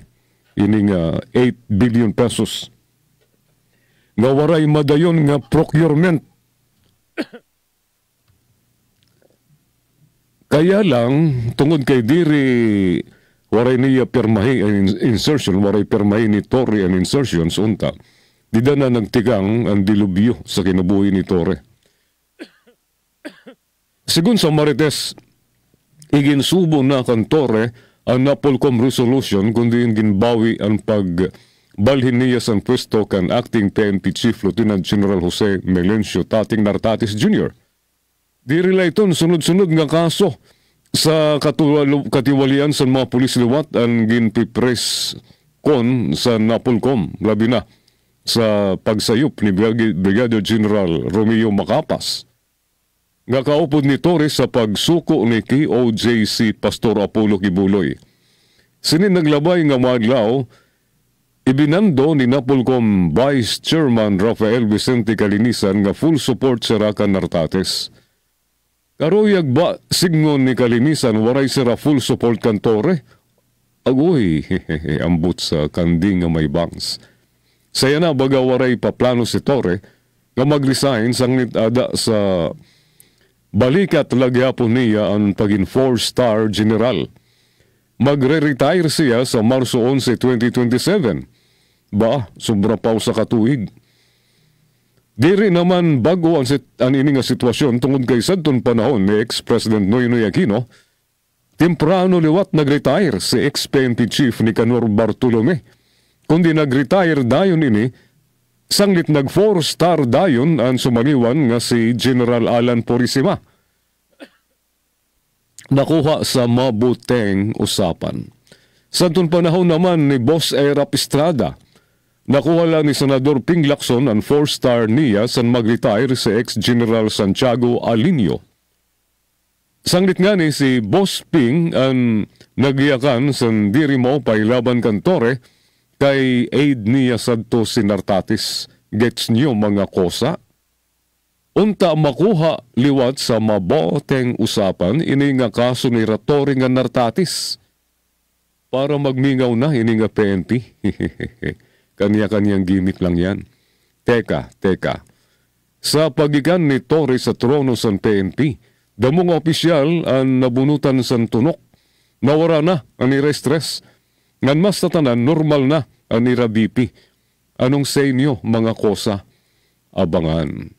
ini nga 8 billion pesos. Nga waray madayon nga procurement. Kaya lang, tungod kay diri, waray niya permahi ang insertion, waray permahi ni Torre ang insertions, unta, di na nagtigang ang dilubyo sa kinabuhi ni Torre. Sigun sa Marites, iginsubo na kan Torre ang Napolcom resolution kundi ginbawi ang pagbalhin niya sa pwesto kan acting PNP Chief Lieutenant General Jose Melencio Tating Nartatis Jr. Dirila iton sunod-sunod nga kaso sa katiwalian sa mga pulis liwat ang ginpipres kon sa Napolcom. Labi na sa pagsayop ni Brigadier General Romeo Macapas. Nga kaupod ni Torres sa pagsuko ni KOJC Pastor Apollo Kibuloy. Sinin naglabay nga madlaw, ibinando ni Napolcom Vice Chairman Rafael Vicente Calinisan nga full support sa Rakan Nartates. Karuyag ba signon ni Calinisan waray sira full support kan Torre? Agoy, ambot sa kanding nga may bangs. Saya na baga waray paplano si Torre nga mag-resign sanglit ada sa balikat lagyapon niya ang pagin 4-star general. Magre-retire siya sa Marso 11, 2027. Ba, sobra pa sa katuig. Diri naman bago ang ini nga sitwasyon tungod kay sadtong panahon ni ex-President Noynoy Aquino, temprano liwat nag-retire si ex-PNP Chief Nicanor Bartolome. Kundi nag-retire dayon ini, sanglit nag 4-star dayon ang sumaniwan nga si General Alan Purisima. Nakuha sa mabuteng usapan. Sadtong panahon naman ni Boss Erap Estrada, nakuha lang ni Senador Ping Lacson ang 4-star niya sa mag-retire si ex-General Santiago Alinio. Sanglit nga ni si Boss Ping ang nagyakan sa diri mo pailaban kan Torre kay aid niya sadto si Nartates. Gets niyo mga kosa? Unta makuha liwat sa maboteng usapan ini nga kaso ni Ratori nga Nartates. Para magmingaw na ini nga PNP. Kanya-kanyang gimmick lang yan. Teka. Sa pagikan ni Torre sa trono sa PNP, damong opisyal ang nabunutan sa tunok. Nawara na ang ire-stress. Ngan mas tatanan, normal na ang ira-BP. Anong sa inyo, mga kosa? Abangan.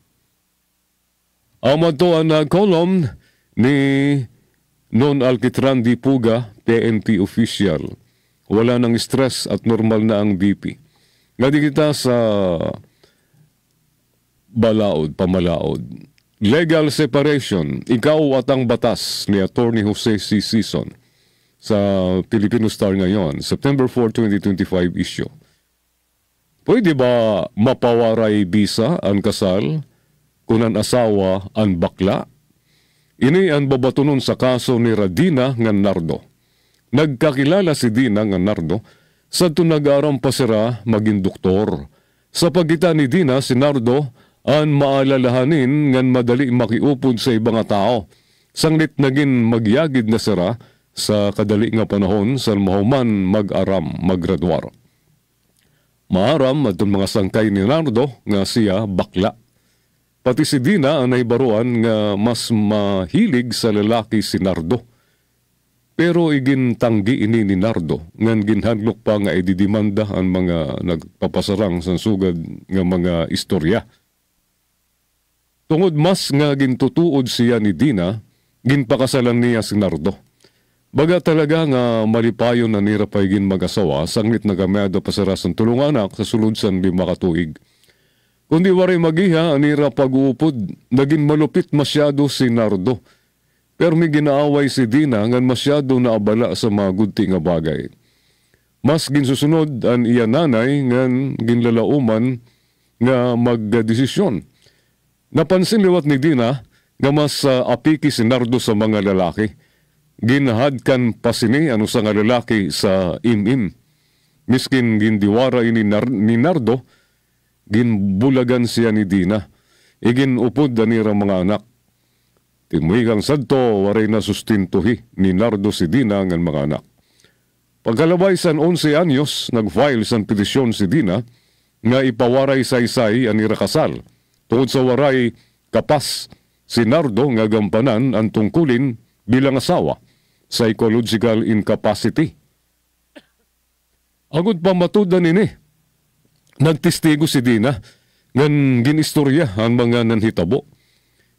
Amad to ang column ni Non Alquitran Di Puga, PNP official. Wala nang stress at normal na ang BP. Nga di kita sa pamalaod. Legal separation, ikaw at ang batas ni Attorney Jose C. Sison sa Filipino Star ngayon, September 4, 2025 issue. Pwede ba mapawaray bisa ang kasal kung ang asawa ang bakla? Ini ang babatunon sa kaso ni Radina nga Nardo. Nagkakilala si Dina nga Nardo sa tunag-aram pa sira maging doktor. Sa pagitan ni Dina, si Nardo ang maalalahanin ngan madali makiupod sa ibang tao. Sanglit naging magyagid na sira sa kadali nga panahon sa mahuman mag-aram, maggraduar. Maaram at mga sangkay ni Nardo nga siya bakla. Pati si Dina ang naibaruan nga mas mahilig sa lalaki si Nardo. Pero igintanggi ini ni Nardo ngan ginhadlok pa nga ididimanda ang mga nagpapasarang sa sugad nga mga istorya. Tungod mas nga gintutuod siya ni Dina, ginpakasalan niya si Nardo. Baga talaga nga malipayon na nira pa igin mag-asawa, sanglit nagamada pa sa rasang tulunganak sa sulod san 5 katuig. Kundi waray magiha, anira pag-uupod, naging malupit masyado si Nardo. Pero may ginaaway si Dina ngan masyado na abala sa mga gudti nga bagay. Mas ginsusunod ang iya nanay ngan ginlalauman nga magdesisyon. Napansin liwat ni Dina nga mas apiki si Nardo sa mga lalaki. Ginahadkan pa sini ano sa nga lalaki sa imim. Miskin gindiwara ini ni Nardo, ginbulagan siya ni Dina. Iginupod danira mga anak. Timuigang sadto, waray na sustintuhi ni Nardo si Dina ng mga anak. Pagkalabay san 11 anyos, nag-file san petisyon si Dina nga ipawaray sa isay ang irakasal. Tungod sa waray kapas, si Nardo nga gampanan ang tungkulin bilang asawa, psychological incapacity. Agud pa matudan ini, nagtistigo si Dina ngan ginistorya ang mga nanhitabo.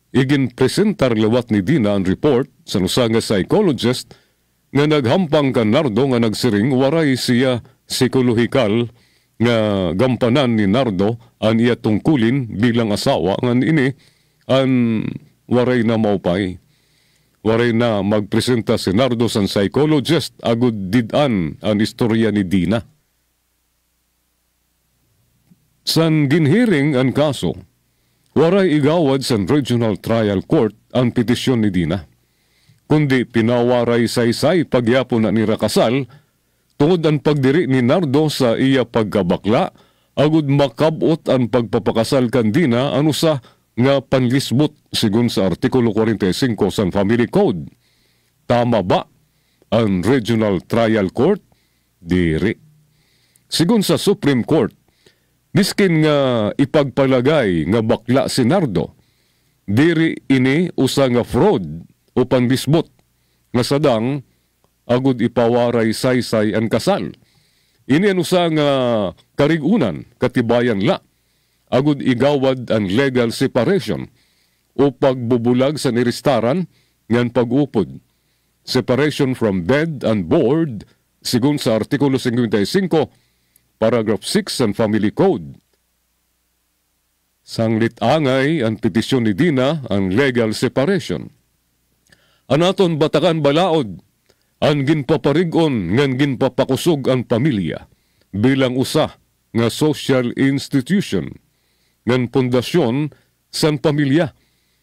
Igin presentar lewat ni Dina ang report sa nusanga psychologist nga naghampang kan Nardo nga nagsiring waray siya psikolohikal nga gampanan ni Nardo ang iya tungkulin bilang asawa ngan ini ang waray na maupay. Waray na magpresenta si Nardo sa psychologist agud didan ang istorya ni Dina. San ginhiring ang kaso, waray igawad sa Regional Trial Court ang petisyon ni Dina. Kundi pinawaray saysay pagyapon na ni Rakasal tungod ang pagdiri ni Nardo sa iya pagkabakla agud makabot ang pagpapakasal kan Dina ano sa nga panlisbot sigun sa Artikulo 45 sa Family Code. Tama ba ang Regional Trial Court? Diri. Sigun sa Supreme Court, miskin nga ipagpalagay nga bakla si Nardo, diri ini usa nga fraud o panlisbot nga sadang agud ipawaray saysay ang kasal. Ini ang usa nga karigunan, katibayan la, agud igawad ang legal separation o pagbubulag sa niristaran ngan pag-upod. Separation from bed and board sigun sa Artikulo 55, Paragraph 6 ang Family Code. Sanglit angay ang petisyon ni Dina ang legal separation. Anaton batakan balaod ang ginpaparigon ngan ginpapakusog ang pamilya bilang usa nga social institution ngan pundasyon san pamilya.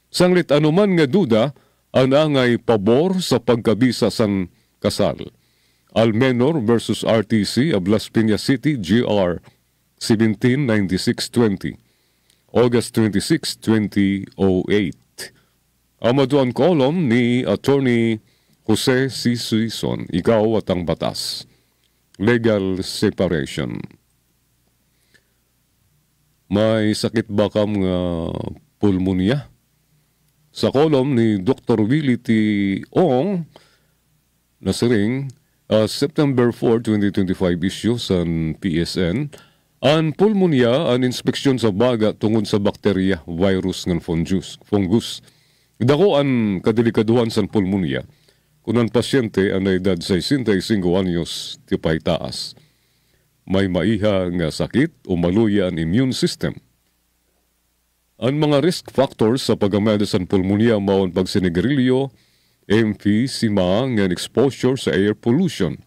Sanglit anuman nga duda ang angay pabor sa pagkabisa san kasal. Almenor versus RTC of Las Piñas City, GR 1796-20, August 26, 2008. Amado ang kolom ni Attorney Jose C. Suison, ikaw at ang batas. Legal separation. May sakit ba kam nga pulmonya? Sa kolom ni Dr. Willie T. Ong, nasiring, September 4, 2025 issue sa PSN, ang pulmonya ang inspeksyon sa baga tungod sa bakterya, virus ng fungus. Dako ang kadelikaduhan sa pulmonya kung ang pasyente ang edad 65 anyos tipay taas. May maiha nga sakit o maluya ang immune system. Ang mga risk factors sa paggamada sa pulmonya mao ang pagsinigarilyo, emphysema nga exposure sa air pollution.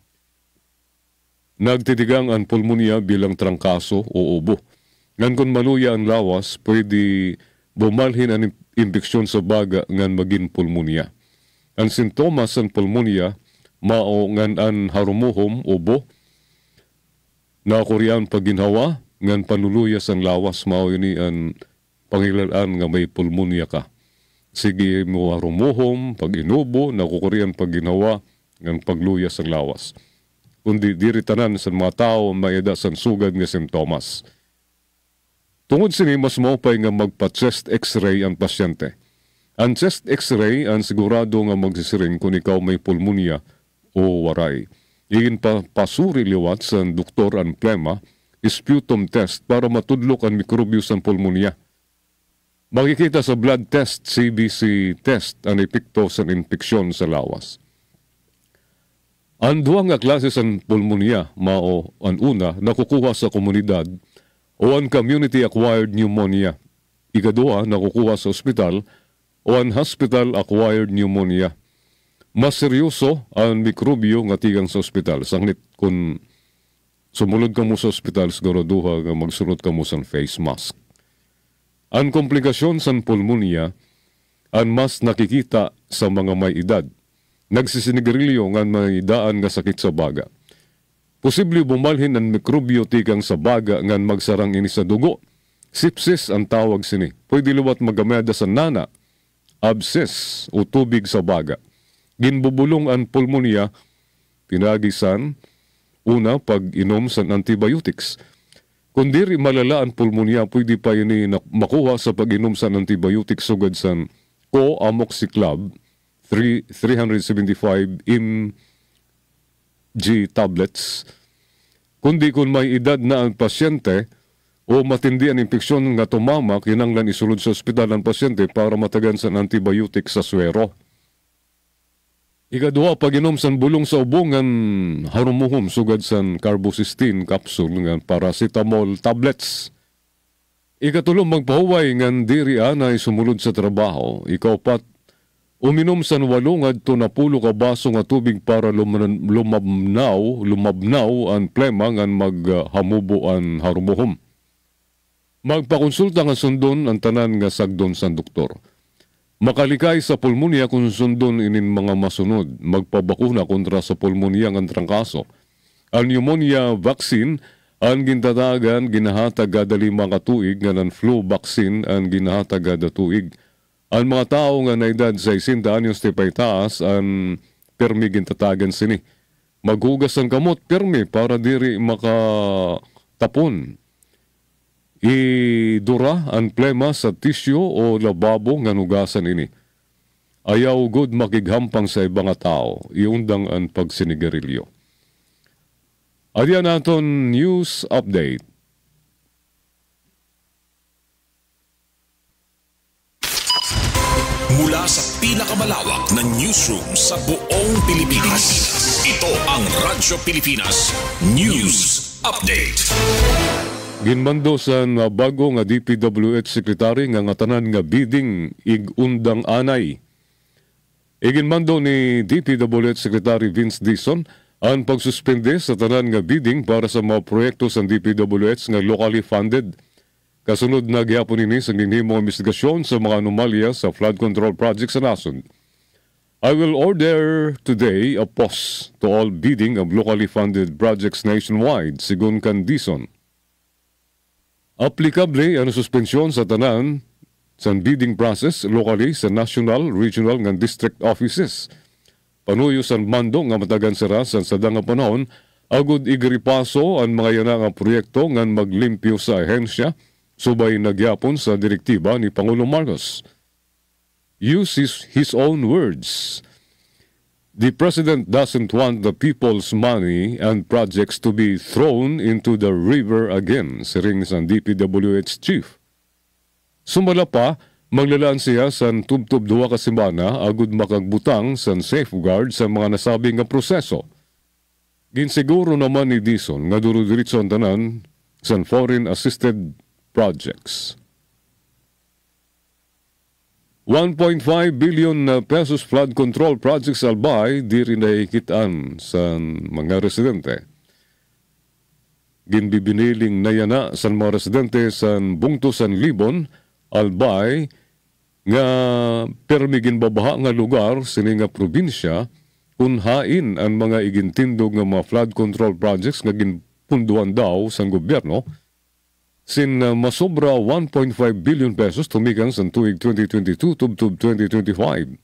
Nagtitigang ang pulmonya bilang trangkaso o ubo. Ngan kung maluya ang lawas, pwede bumalhin ang impeksyon sa baga ngan maging pulmonya. Ang sintomas ng pulmonya mao ngan ang harumuhom ubo, nakurian paginhawa ngan panuluyas ang lawas mao ini ang pangilalaan nga may pulmonya ka. Sige mo harumuhom, pag inubo, nakukurian pag ginawa, ng pagluyas ang lawas. Kundi diritanan sa mga tao may eda sa sugad nga simptomas. Tungod sini mas maupay nga magpa-chest x-ray ang pasyente. Ang chest x-ray ang sigurado nga magsisiring kung ikaw may pulmonya o waray. Igin pa pasuri liwat sa doktor ang plema, sputum test para matudlok ang mikrobyo sa pulmonya. Makikita sa blood test, CBC test, ang epekto sa infeksyon sa lawas. Ang duwa nga klase sa pulmonya, mao ang una, nakukuha sa komunidad o ang community-acquired pneumonia. Ikadua, nakukuha sa ospital o ang hospital-acquired pneumonia. Mas seryoso ang mikrobyo nga tigang sa ospital. Sanglit kung sumulod ka mo sa ospital, siguraduha nga magsunod ka mo sa face mask. Ang komplikasyon sa pulmonya ang mas nakikita sa mga may edad. Nagsisinigarilyo nga may daan nga sakit sa baga. Posible bumalhin ang mikrobyo tikang sa baga nga magsarang ini sa dugo. Sepsis ang tawag sini. Pwede luwat magameda sa nana, abscess o tubig sa baga. Ginbubulong ang pulmonya, pinagisan, una pag-inom sa antibiotics. Kung diri malala ang pulmonya, pwede pa yun makuha sa pag-inom sa antibiotics sugad sa co-amoxiclav 375 mg tablets. Kundi kung may edad na ang pasyente o matindi ang infeksyon nga tumama, kinanglan isulod sa ospital ang pasyente para matagan sa antibiotics sa swero. Ikaduha, pag-inom sa bulong sa ubungan, harumuhom sugad sa carbocysteine capsule nga paracetamol tablets. Ikatulong, magpahuway nga diri anay sumulod sa trabaho. Ikaw pat, uminom sa 8 to 10 ka baso nga tubig para lumabnaw ang plema nga maghamubo ang harumuhom. Magpakonsulta nga sundon ang tanan nga sagdon sa doktor. Makalikay sa pulmonya kung sundon inin mga masunod. Magpabakuna kontra sa pulmonya ng trangkaso. Ang pneumonia vaccine ang gintatagan ginahatag kada 5 katuig nga ng flu vaccine ang ginahatag kada tuig. Ang mga tao nga na edad sa 60 anyos ti paytaas ang permi gintatagan sini. Maghugas ang kamot permi para diri makatapon. Idura ang plema sa tisyo o lababo nga nugasan ini. Ayaw good makighampang sa ibang tao, iundang ang pagsinigarilyo. Adyan naton news update. Mula sa pinakamalawak na newsroom sa buong Pilipinas, ito ang Radyo Pilipinas News Update. Ginmando sa bago nga DPWH Secretary nga tanan nga bidding ig-undang anay. Iginmando ni DPWH Secretary Vince Dizon ang pagsuspende sa tanan nga bidding para sa mga proyekto sa DPWH nga locally funded. Kasunod na gihapon ini sa ginhimong investigasyon sa mga anomalya sa flood control projects sa nason. I will order today a pause to all bidding of locally funded projects nationwide, sigun kan Dizon. Applicable ang suspensyon sa tanan sa bidding process locally sa national, regional nga district offices. Panuyo sa mando nga matagan sira sa sadang nga panahon, agud igripaso ang mga yana nga proyekto nga maglimpyo sa ahensya, subay nagyapon sa direktiba ni Pangulong Marcos. Use his own words. The President doesn't want the people's money and projects to be thrown into the river again, siring sa DPWH Chief. Sumala pa, maglalaan siya sa tubtub 2 ka semana agud makagbutang sa safeguard sa mga nasabing nga proseso. Ginsiguro naman ni Dizon nga duro-diretso ang tanan sa foreign assisted projects. 1.5 billion pesos flood control projects albay di rin nahikitaan sa mga residente. Ginbibiniling na yana sa mga residente sa Bungto San Libon albay nga permi ginbabaha nga lugar sini nga probinsya kunhain ang mga igintindog nga mga flood control projects nga ginpunduan daw sa gobyerno. Sin masobra 1.5 billion pesos tumikan sa tuig 2022 tubtub 2025.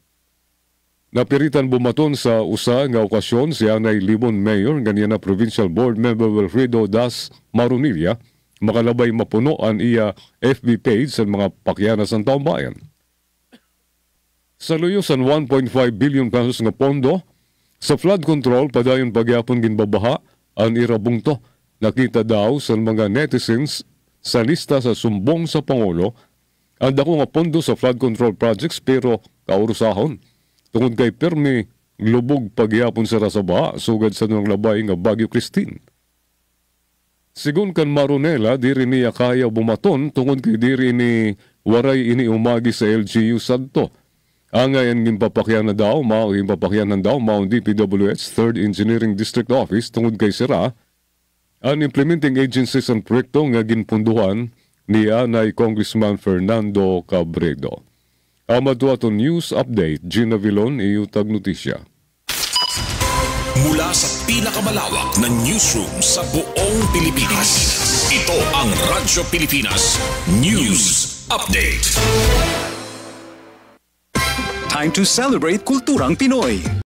Napiritan bumaton sa usa nga okasyon si Anay Libon Mayor ganyan na Provincial Board Member Wilfredo Das Marunilla makalabay mapuno ang iya FB page sa mga pakyanas ng taong bayan. Sa luyusan 1.5 billion pesos nga pondo sa flood control padayon pagyapon ginbabaha ang irabungto. Nakita daw sa mga netizens sa lista sa sumbong sa Pangulo ang dako nga pondo sa flood control projects pero kaurusahon. Tungod kay permi lubog pagyapon sa rasabaha sugad sa nang labay nga Bagyo Christine. Sigun kan Marunela, diri niya kaya bumaton tungod kay diri ni waray ini umagi sa LGU sadto. Angay ang gimpapakyan na daw, gimpapakyanan daw mao DPWH 3rd Engineering District Office tungod kay sira ang implementing agencies ang proyekto nga ginpunduhan ni Anay Congressman Fernando Cabredo. Amado ato news update, Gina Vilon, iutag notisya. Mula sa pinakamalawak na newsroom sa buong Pilipinas, ito ang Radyo Pilipinas News Update. Time to celebrate kulturang Pinoy.